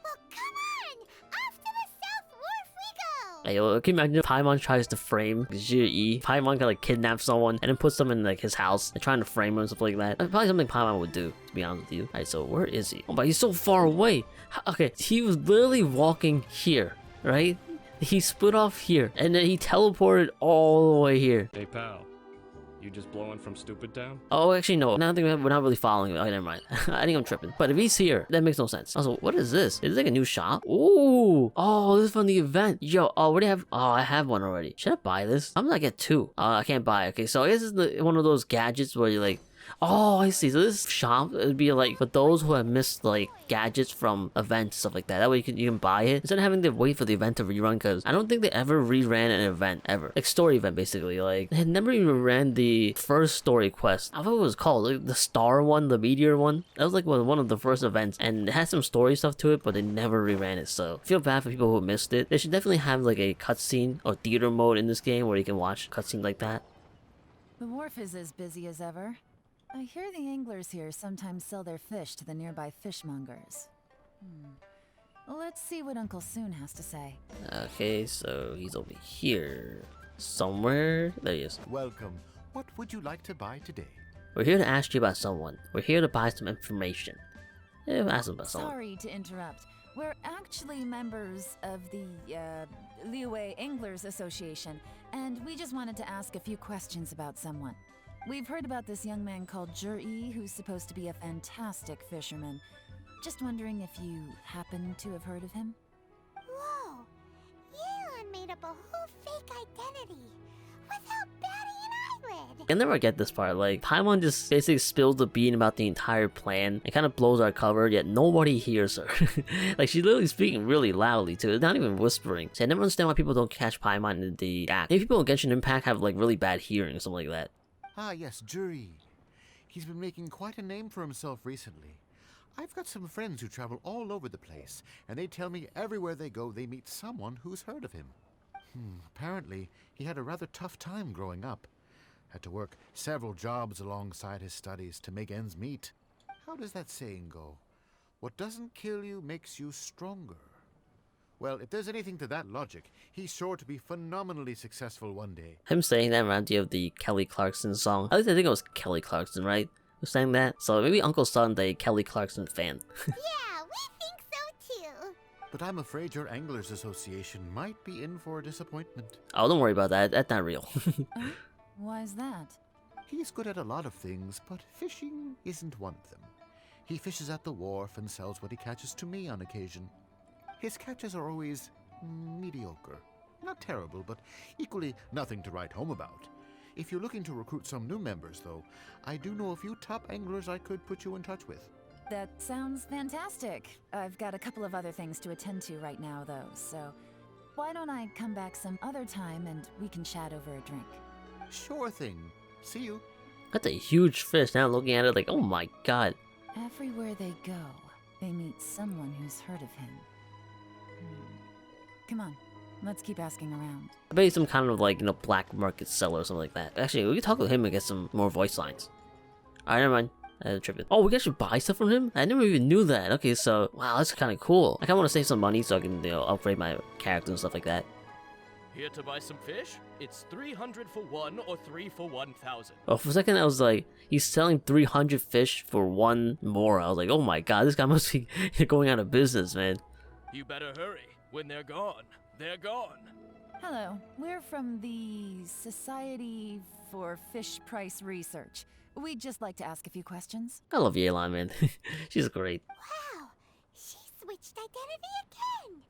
Well, come on! Off to the South Wharf we go! Hey, yo, can you imagine if Paimon tries to frame Zhiyi? Paimon can like kidnap someone and then put them in like his house and trying to frame him and stuff like that. That's probably something Paimon would do, to be honest with you. Alright, so where is he? Oh, but he's so far away. Okay, he was literally walking here, right? He split off here and then he teleported all the way here. Hey pal, you just blowing from Stupid Town? Oh, actually, no. Now I think we're not really following him. Okay, never mind. I think I'm tripping. But if he's here, that makes no sense. Also, what is this? Is this like a new shop? Ooh. Oh, this is from the event. Yo, oh, what do you have? Oh, I have one already. Should I buy this? I'm gonna get two. I can't buy it. Okay, so I guess it's one of those gadgets where you like... Oh, I see. So this shop, it'd be like for those who have missed like gadgets from events, stuff like that. That way you can buy it instead of having to wait for the event to rerun. Because I don't think they ever reran an event ever, like story event basically. Like they had never even ran the first story quest. I forgot what it was called, like the star one, the meteor one. That was like one of the first events, and it had some story stuff to it, but they never reran it. So I feel bad for people who missed it. They should definitely have like a cutscene or theater mode in this game where you can watch cutscenes like that. The wharf is as busy as ever. I hear the anglers here sometimes sell their fish to the nearby fishmongers. Let's see what Uncle Soon has to say. Okay, so he's over here somewhere. There he is. Welcome. What would you like to buy today? We're here to ask you about someone. We're here to buy some information. Yeah, ask him about someone. Sorry to interrupt. We're actually members of the Liyue Anglers Association, and we just wanted to ask a few questions about someone. We've heard about this young man called Zhiyi, who's supposed to be a fantastic fisherman. Just wondering if you happen to have heard of him? Whoa! Yelan made up a whole fake identity without batting an eyelid! I never get this part. Like, Paimon just basically spills the bean about the entire plan and kind of blows our cover, yet nobody hears her. Like, she's literally speaking really loudly, too. It's not even whispering. So I never understand why people don't catch Paimon in the act. Maybe people in Genshin Impact have, like, really bad hearing or something like that. Ah, yes, Zhiyi. He's been making quite a name for himself recently. I've got some friends who travel all over the place, and they tell me everywhere they go they meet someone who's heard of him. Apparently, he had a rather tough time growing up. Had to work several jobs alongside his studies to make ends meet. How does that saying go? What doesn't kill you makes you stronger. Well, if there's anything to that logic, he's sure to be phenomenally successful one day. Him saying that reminds you of the Kelly Clarkson song. At least I think it was Kelly Clarkson, right? Who sang that? So maybe Uncle Son's a Kelly Clarkson fan. Yeah, we think so too. But I'm afraid your Anglers Association might be in for a disappointment. Oh, don't worry about that. That's not real. Why is that? He's good at a lot of things, but fishing isn't one of them. He fishes at the wharf and sells what he catches to me on occasion. His catches are always mediocre. Not terrible, but equally nothing to write home about. If you're looking to recruit some new members, though, I do know a few top anglers I could put you in touch with. That sounds fantastic. I've got a couple of other things to attend to right now, though, so why don't I come back some other time and we can chat over a drink? Sure thing. See you. That's a huge fish. Now I'm looking at it like, oh my god. Everywhere they go, they meet someone who's heard of him. Come on, let's keep asking around. I bet he's some kind of like, you know, black market seller or something like that. Actually, we can talk with him and get some more voice lines. Alright, never mind. I had a trip. Oh, we can actually buy stuff from him? I never even knew that. Okay, so, wow, that's kind of cool. I kind of want to save some money so I can, you know, upgrade my character and stuff like that. Here to buy some fish? It's 300 for 1 or 3 for 1,000. Oh, for a second I was like, he's selling 300 fish for 1 more. I was like, oh my god, this guy must be going out of business, man. You better hurry. When they're gone, they're gone. Hello, we're from the Society for Fish Price Research. We'd just like to ask a few questions. I love Yelan, man. She's great. Wow, she switched identity again.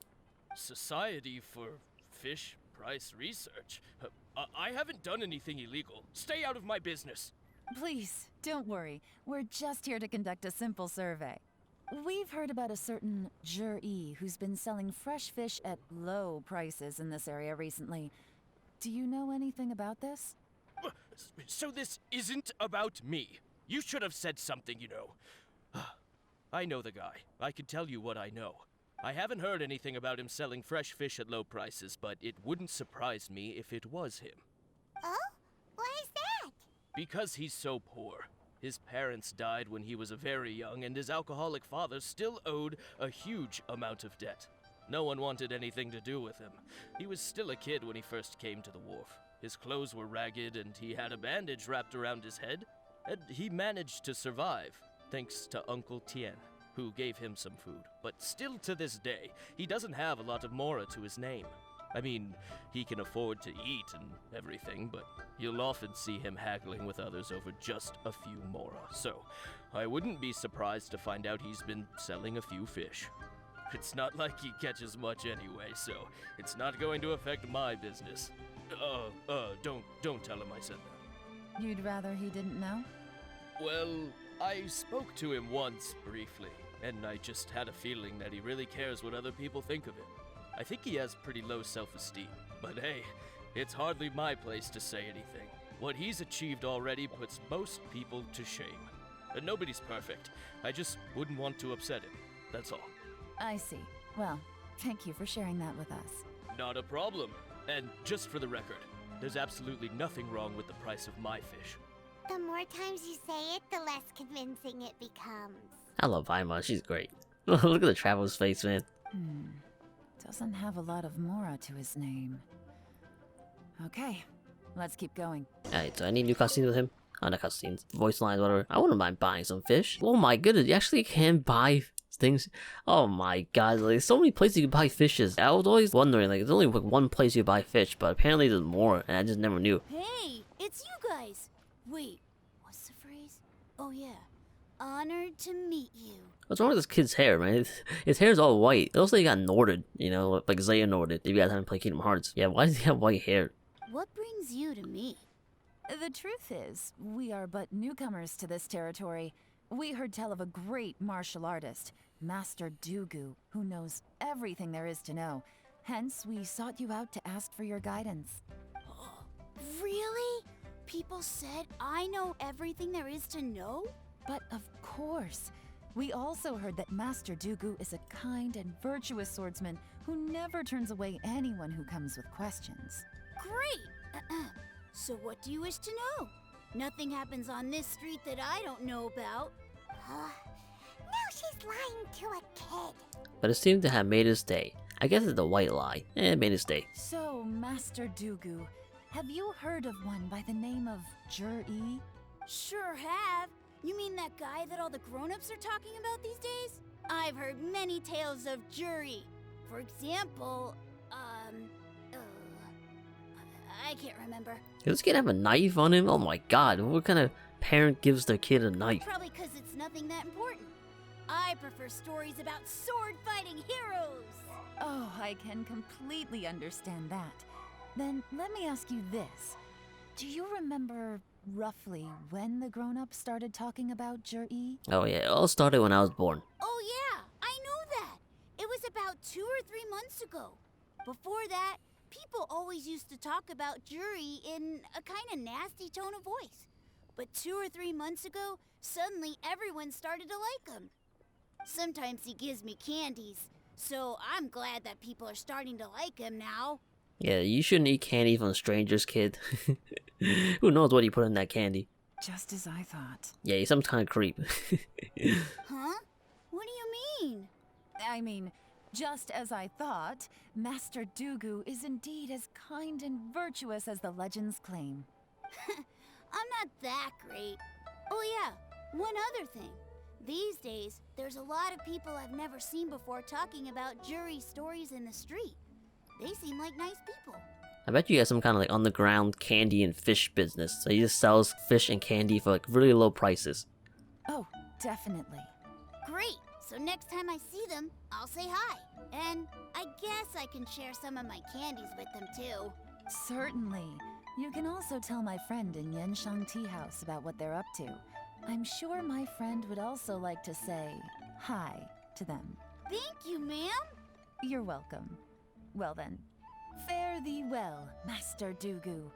Society for Fish Price Research? I haven't done anything illegal. Stay out of my business. Please, don't worry. We're just here to conduct a simple survey. We've heard about a certain Zhiyi who's been selling fresh fish at low prices in this area recently. Do you know anything about this? So this isn't about me. You should have said something, you know. I know the guy. I can tell you what I know. I haven't heard anything about him selling fresh fish at low prices, but it wouldn't surprise me if it was him. Oh? Why is that? Because he's so poor. His parents died when he was very young, and his alcoholic father still owed a huge amount of debt. No one wanted anything to do with him. He was still a kid when he first came to the wharf. His clothes were ragged, and he had a bandage wrapped around his head. And he managed to survive, thanks to Uncle Tian, who gave him some food. But still to this day, he doesn't have a lot of mora to his name. I mean, he can afford to eat and everything, but you'll often see him haggling with others over just a few mora. So, I wouldn't be surprised to find out he's been selling a few fish. It's not like he catches much anyway, so it's not going to affect my business. Don't tell him I said that. You'd rather he didn't know? Well, I spoke to him once, briefly, and I just had a feeling that he really cares what other people think of him. I think he has pretty low self-esteem, but hey, it's hardly my place to say anything. What he's achieved already puts most people to shame. And nobody's perfect. I just wouldn't want to upset him, that's all. I see. Well, thank you for sharing that with us. Not a problem. And just for the record, there's absolutely nothing wrong with the price of my fish. The more times you say it, the less convincing it becomes. I love Paimon, she's great. Look at the traveler's face, man. Doesn't have a lot of mora to his name. Okay, let's keep going. Alright, so any new cutscenes with him? Oh, not cutscenes. Voice lines, whatever. I wouldn't mind buying some fish. Oh my goodness, you actually can buy things. Oh my god, like, there's so many places you can buy fishes. I was always wondering, like, there's only like one place you buy fish, but apparently there's more, and I just never knew. Hey, it's you guys. Wait, what's the phrase? Oh yeah, honored to meet you. What's wrong with this kid's hair, man? His hair's all white. It looks like he got Norded, you know, like Zaya Norded. If you guys haven't played Kingdom Hearts. Yeah, why does he have white hair? What brings you to me? The truth is, we are but newcomers to this territory. We heard tell of a great martial artist, Master Dugu, who knows everything there is to know. Hence, we sought you out to ask for your guidance. Really? People said I know everything there is to know? But of course. We also heard that Master Dugu is a kind and virtuous swordsman who never turns away anyone who comes with questions. Great! So what do you wish to know? Nothing happens on this street that I don't know about. Now she's lying to a kid. But it seemed to have made his day. I guess it's a white lie. It made his day. So, Master Dugu, have you heard of one by the name of Zhiyi? Sure have. You mean that guy that all the grown-ups are talking about these days? I've heard many tales of Zhiyi. For example, I can't remember. Does this kid have a knife on him? Oh my god, what kind of parent gives their kid a knife? Probably because it's nothing that important. I prefer stories about sword-fighting heroes. Oh, I can completely understand that. Then let me ask you this. Do you remember roughly when the grown-ups started talking about Zhiyi? Oh yeah, it all started when I was born. Oh yeah, I know that. It was about 2 or 3 months ago. Before that, people always used to talk about Zhiyi in a kind of nasty tone of voice. But 2 or 3 months ago, suddenly everyone started to like him. Sometimes he gives me candies, so I'm glad that people are starting to like him now. Yeah, you shouldn't eat candy from strangers, kid. Who knows what he put in that candy? Just as I thought. Yeah, he's some kind of creep. Huh? What do you mean? I mean, just as I thought, Master Dugu is indeed as kind and virtuous as the legends claim. I'm not that great. Oh yeah, one other thing. These days, there's a lot of people I've never seen before talking about Zhiyi stories in the street. They seem like nice people. I bet you have some kind of like underground candy and fish business. So he just sells fish and candy for like really low prices. Oh, definitely. Great! So next time I see them, I'll say hi. And I guess I can share some of my candies with them too. Certainly. You can also tell my friend in Yanshang Tea House about what they're up to. I'm sure my friend would also like to say hi to them. Thank you, ma'am. You're welcome. Well then, fare thee well, Master Dugu.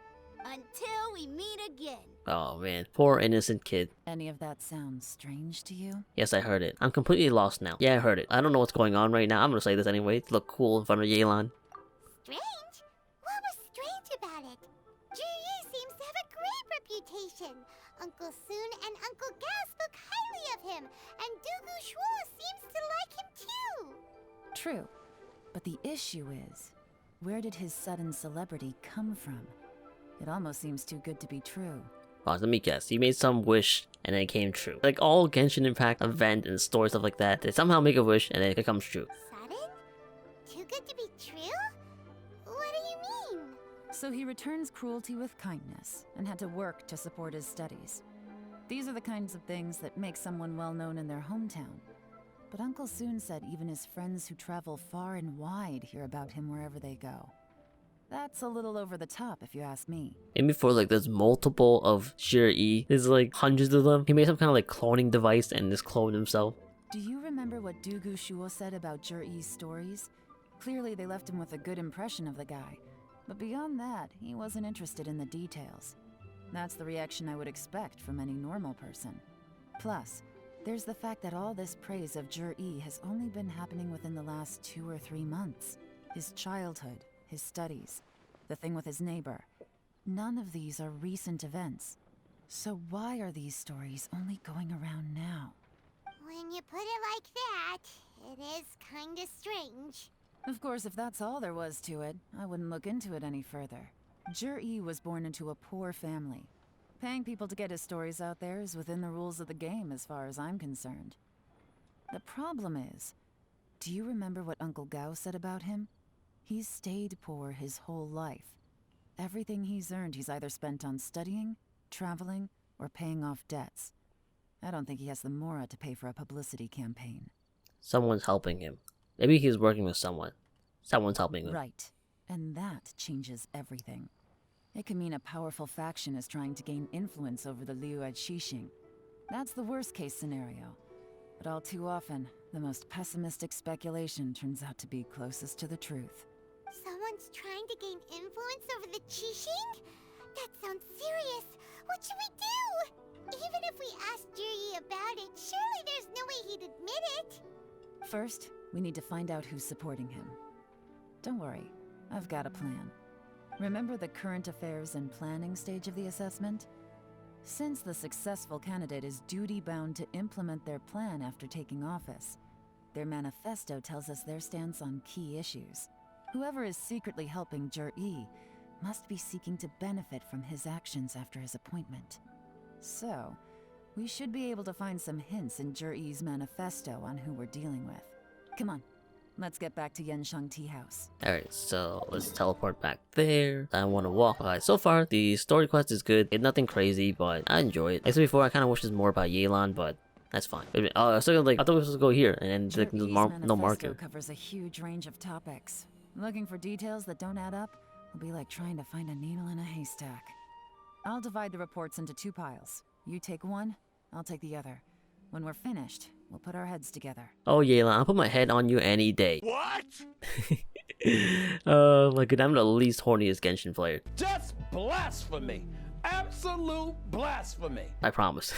Until we meet again. Oh man, poor innocent kid. Any of that sound strange to you? Yes, I heard it. I'm completely lost now. Yeah, I heard it. I don't know what's going on right now. I'm gonna say this anyway to look cool in front of Yelan. Strange? What was strange about it? Zhiyi seems to have a great reputation. Uncle Soon and Uncle Gao spoke highly of him, and Dugu Shuo seems to like him too. True. But the issue is, where did his sudden celebrity come from? It almost seems too good to be true. Let me guess. He made some wish and then it came true. Like all Genshin Impact event and story stuff like that, they somehow make a wish and then it becomes true. Sudden? Too good to be true? What do you mean? So he returns cruelty with kindness and had to work to support his studies. These are the kinds of things that make someone well known in their hometown. But Uncle Soon said even his friends who travel far and wide hear about him wherever they go. That's a little over the top if you ask me. And before like there's multiple of Zhiyi, there's like hundreds of them. He made some kind of like cloning device and just cloned himself. Do you remember what Dugu Shuo said about Zhiyi's stories? Clearly they left him with a good impression of the guy. But beyond that, he wasn't interested in the details. That's the reaction I would expect from any normal person. Plus, there's the fact that all this praise of Zhiyi has only been happening within the last 2 or 3 months. His childhood, his studies, the thing with his neighbor. None of these are recent events. So why are these stories only going around now? When you put it like that, it is kinda strange. Of course, if that's all there was to it, I wouldn't look into it any further. Zhiyi was born into a poor family. Paying people to get his stories out there is within the rules of the game as far as I'm concerned. The problem is, do you remember what Uncle Gao said about him? He's stayed poor his whole life. Everything he's earned he's either spent on studying, traveling, or paying off debts. I don't think he has the mora to pay for a publicity campaign. Someone's helping him. Maybe he's working with someone. Someone's helping him. Right. And that changes everything. It can mean a powerful faction is trying to gain influence over the Liyue Qixing. That's the worst case scenario. But all too often, the most pessimistic speculation turns out to be closest to the truth. Someone's trying to gain influence over the Qixing? That sounds serious. What should we do? Even if we asked Zhiyi about it, surely there's no way he'd admit it. First, we need to find out who's supporting him. Don't worry, I've got a plan. Remember the current affairs and planning stage of the assessment? Since the successful candidate is duty-bound to implement their plan after taking office, their manifesto tells us their stance on key issues. Whoever is secretly helping Zhiyi must be seeking to benefit from his actions after his appointment. So, we should be able to find some hints in Zhiyi's manifesto on who we're dealing with. Come on, let's get back to Yanshang Tea House. Alright, so let's teleport back there. I want to walk. Alright, so far the story quest is good. It's nothing crazy, but I enjoy it. Like I said before, I kind of wish there's more about Yelan, but that's fine. So like I thought we were supposed to go here, and then like, no marker. Covers a huge range of topics. Looking for details that don't add up will be like trying to find a needle in a haystack. I'll divide the reports into 2 piles. You take one, I'll take the other. When we're finished, we'll put our heads together. Oh Yelan, I'll put my head on you any day. What? My god, I'm the least horniest Genshin player. Just blasphemy. Absolute blasphemy. I promise.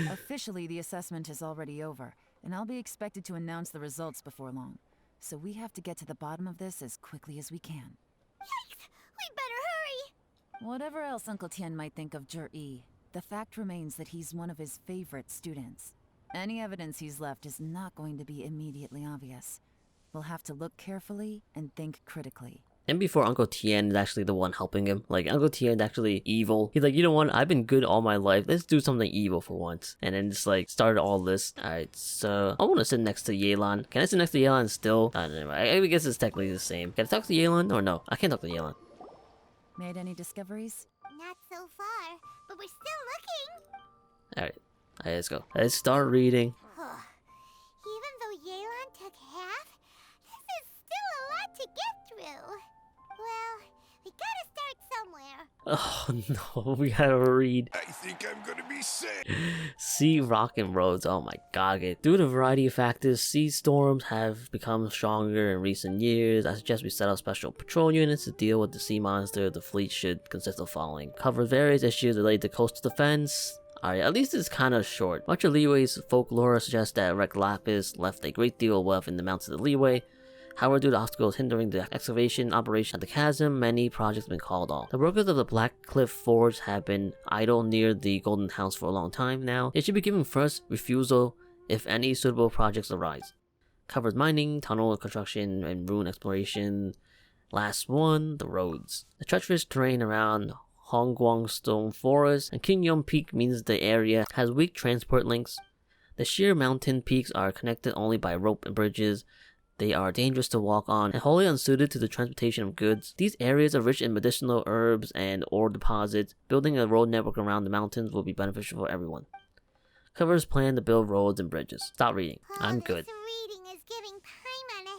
Officially, the assessment is already over, and I'll be expected to announce the results before long. So we have to get to the bottom of this as quickly as we can. Yikes! We better hurry! Whatever else Uncle Tian might think of Zhiyi, the fact remains that he's one of his favorite students. Any evidence he's left is not going to be immediately obvious. We'll have to look carefully and think critically. And before Uncle Tian is actually the one helping him. Like, Uncle Tian is actually evil. He's like, you know what? I've been good all my life. Let's do something evil for once. And then just like started all this. Alright, so I want to sit next to Yelan. Can I sit next to Yelan still? I don't know. I guess it's technically the same. Can I talk to Yelan or no? I can't talk to Yelan. Made any discoveries? Not so far, but we're still looking. Alright, let's go. Let's start reading. Even though Yelan took half, this is still a lot to get through. Well, we gotta start somewhere. Oh no, we gotta read. I think I'm gonna be sick. Sea rocking roads, oh my god. Due to a variety of factors, sea storms have become stronger in recent years. I suggest we set up special patrol units to deal with the sea monster. The fleet should consist of following. Cover various issues related to coastal defense. Alright, at least it's kind of short. Much of Liyue's folklore suggests that Wreck Lapis left a great deal of wealth in the mountains of Liyue. However, due to obstacles hindering the excavation operation at the chasm, many projects have been called off. The workers of the Black Cliff Forge have been idle near the Golden House for a long time now. It should be given first refusal if any suitable projects arise. Covers mining, tunnel construction, and ruin exploration. Last one, the roads. The treacherous terrain around Hongguang Stone Forest and Qingyong Peak means the area has weak transport links. The sheer mountain peaks are connected only by rope and bridges. They are dangerous to walk on and wholly unsuited to the transportation of goods. These areas are rich in medicinal herbs and ore deposits. Building a road network around the mountains will be beneficial for everyone. Covers plan to build roads and bridges. Stop reading. I'm good. This reading is giving Paimon a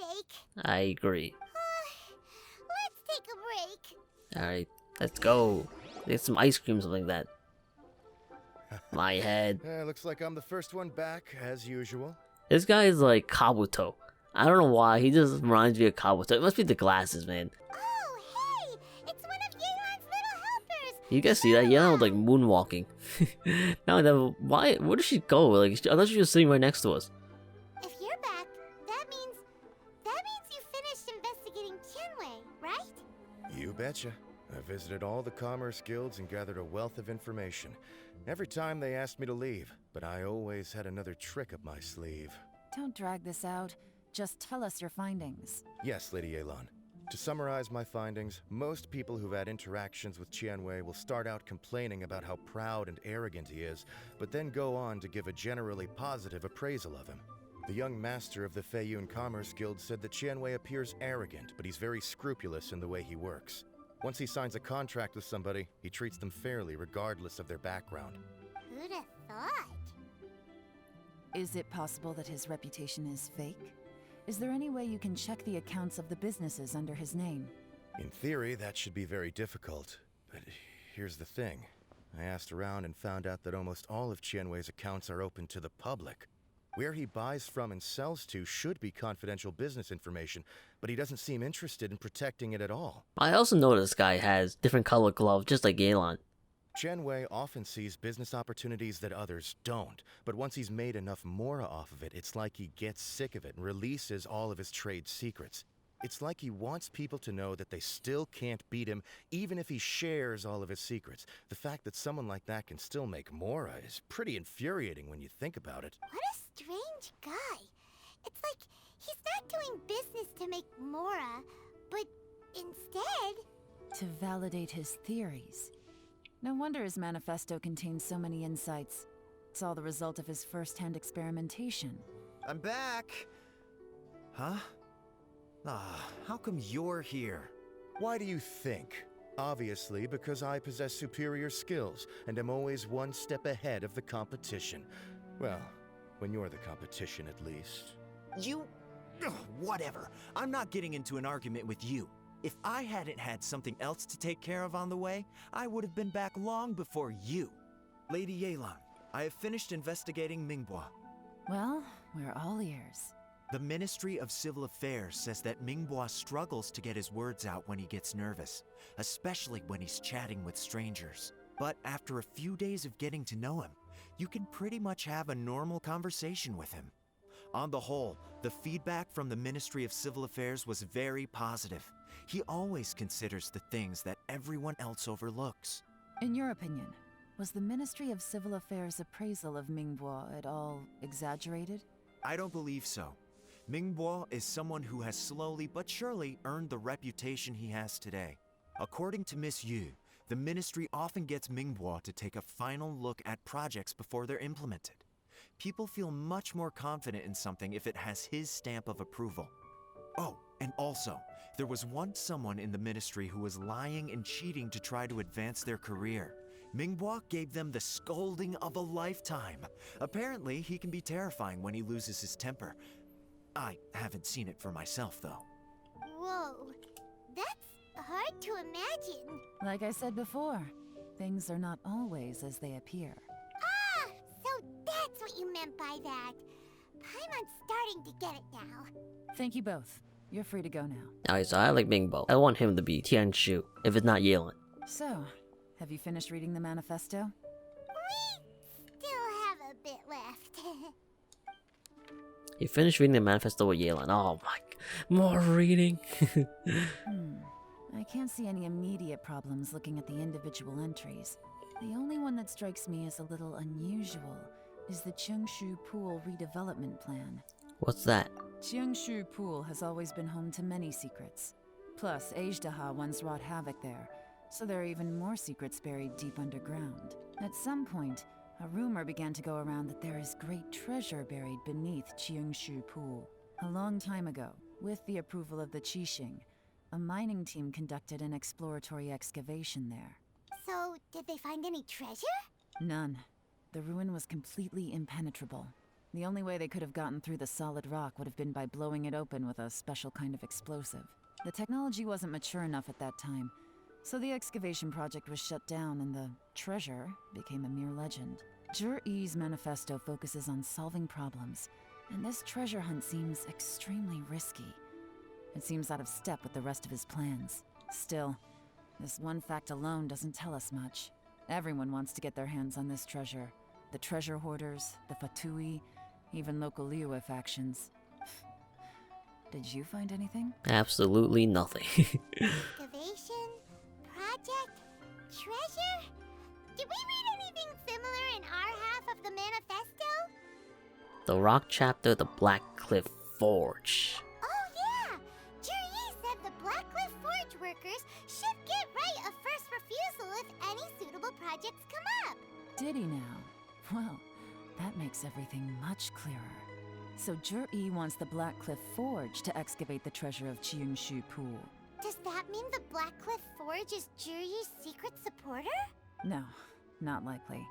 headache. I agree. Let's take a break. Alright, let's go. Get some ice cream, something like that. My head. Looks like I'm the first one back, as usual. This guy is like Kabuto. I don't know why, he just reminds me of Kabuto. It must be the glasses, man. Oh, hey! It's one of Yelan's little helpers! You guys see that? Yelan was like moonwalking. Now that, why? Where did she go? Like, I thought she was sitting right next to us. If you're back, that means you finished investigating Qianwei, right? You betcha. I visited all the commerce guilds and gathered a wealth of information. Every time they asked me to leave, but I always had another trick up my sleeve. Don't drag this out. Just tell us your findings. Yes, Lady Yelan. To summarize my findings, most people who've had interactions with Qianwei will start out complaining about how proud and arrogant he is, but then go on to give a generally positive appraisal of him. The young master of the Feiyun Commerce Guild said that Qianwei appears arrogant, but he's very scrupulous in the way he works. Once he signs a contract with somebody, he treats them fairly regardless of their background. Who'd have thought? Is it possible that his reputation is fake? Is there any way you can check the accounts of the businesses under his name? In theory, that should be very difficult. But here's the thing. I asked around and found out that almost all of Qianwei's accounts are open to the public. Where he buys from and sells to should be confidential business information, but he doesn't seem interested in protecting it at all. I also know this guy has different colored gloves, just like Yelan. Qianwei often sees business opportunities that others don't, but once he's made enough mora off of it, it's like he gets sick of it and releases all of his trade secrets. It's like he wants people to know that they still can't beat him, even if he shares all of his secrets. The fact that someone like that can still make mora is pretty infuriating when you think about it. What a strange guy. It's like he's not doing business to make mora, but instead... to validate his theories. No wonder his manifesto contains so many insights. It's all the result of his first-hand experimentation. I'm back! Huh? How come you're here? Why do you think? Obviously, because I possess superior skills, and am always one step ahead of the competition. Well, when you're the competition, at least. You... whatever. I'm not getting into an argument with you. If I hadn't had something else to take care of on the way, I would have been back long before you. Lady Yelan, I have finished investigating Mingbo. Well, we're all ears. The Ministry of Civil Affairs says that Mingbo struggles to get his words out when he gets nervous, especially when he's chatting with strangers. But after a few days of getting to know him, you can pretty much have a normal conversation with him. On the whole, the feedback from the Ministry of Civil Affairs was very positive. He always considers the things that everyone else overlooks. In your opinion, was the Ministry of Civil Affairs' appraisal of Mingbo at all exaggerated? I don't believe so. Mingbo is someone who has slowly but surely earned the reputation he has today. According to Miss Yu, the Ministry often gets Mingbo to take a final look at projects before they're implemented. People feel much more confident in something if it has his stamp of approval. Oh, and also, there was once someone in the Ministry who was lying and cheating to try to advance their career. Mingbo gave them the scolding of a lifetime. Apparently, he can be terrifying when he loses his temper. I haven't seen it for myself, though. Whoa, that's hard to imagine. Like I said before, things are not always as they appear. Ah, so that's what you meant by that. Paimon's starting to get it now. Thank you both. You're free to go now. Alright, so I like Mingbo. I want him to be Tianshu, if it's not Yelan. So, have you finished reading the manifesto? We still have a bit left. You finished reading the manifesto with Yelan. Oh my, more reading. I can't see any immediate problems looking at the individual entries. The only one that strikes me as a little unusual is the Qiangshu Pool redevelopment plan. What's that? Qiangshu Pool has always been home to many secrets. Plus, Ajdaha once wrought havoc there, so there are even more secrets buried deep underground. At some point, a rumor began to go around that there is great treasure buried beneath Qiangshu Pool. A long time ago, with the approval of the Qixing, a mining team conducted an exploratory excavation there. So, did they find any treasure? None. The ruin was completely impenetrable. The only way they could have gotten through the solid rock would have been by blowing it open with a special kind of explosive. The technology wasn't mature enough at that time, so the excavation project was shut down and the treasure became a mere legend. Zhiyi's manifesto focuses on solving problems, and this treasure hunt seems extremely risky. It seems out of step with the rest of his plans. Still, this one fact alone doesn't tell us much. Everyone wants to get their hands on this treasure. The treasure hoarders, the Fatui, even local Liyue factions. Did you find anything? Absolutely nothing. Excavation? Project? Treasure? Did we read anything similar in our half of the manifesto? The rock chapter, the Black Cliff Forge. Oh yeah! Zhiyi said the Blackcliff Forge workers should get right of first refusal if any suitable projects come up. Did he now? Well, that makes everything much clearer. So Zhiyi wants the Blackcliff Forge to excavate the treasure of Qiangshu Pool. Does that mean the Blackcliff Forge is Zhiyi's secret supporter? No, not likely.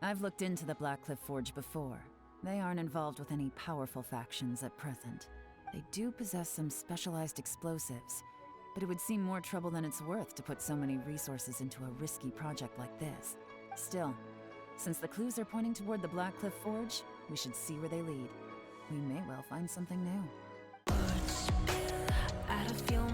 I've looked into the Blackcliff Forge before. They aren't involved with any powerful factions at present. They do possess some specialized explosives, but it would seem more trouble than it's worth to put so many resources into a risky project like this. Still, since the clues are pointing toward the Blackcliff Forge, we should see where they lead. We may well find something new. Out of your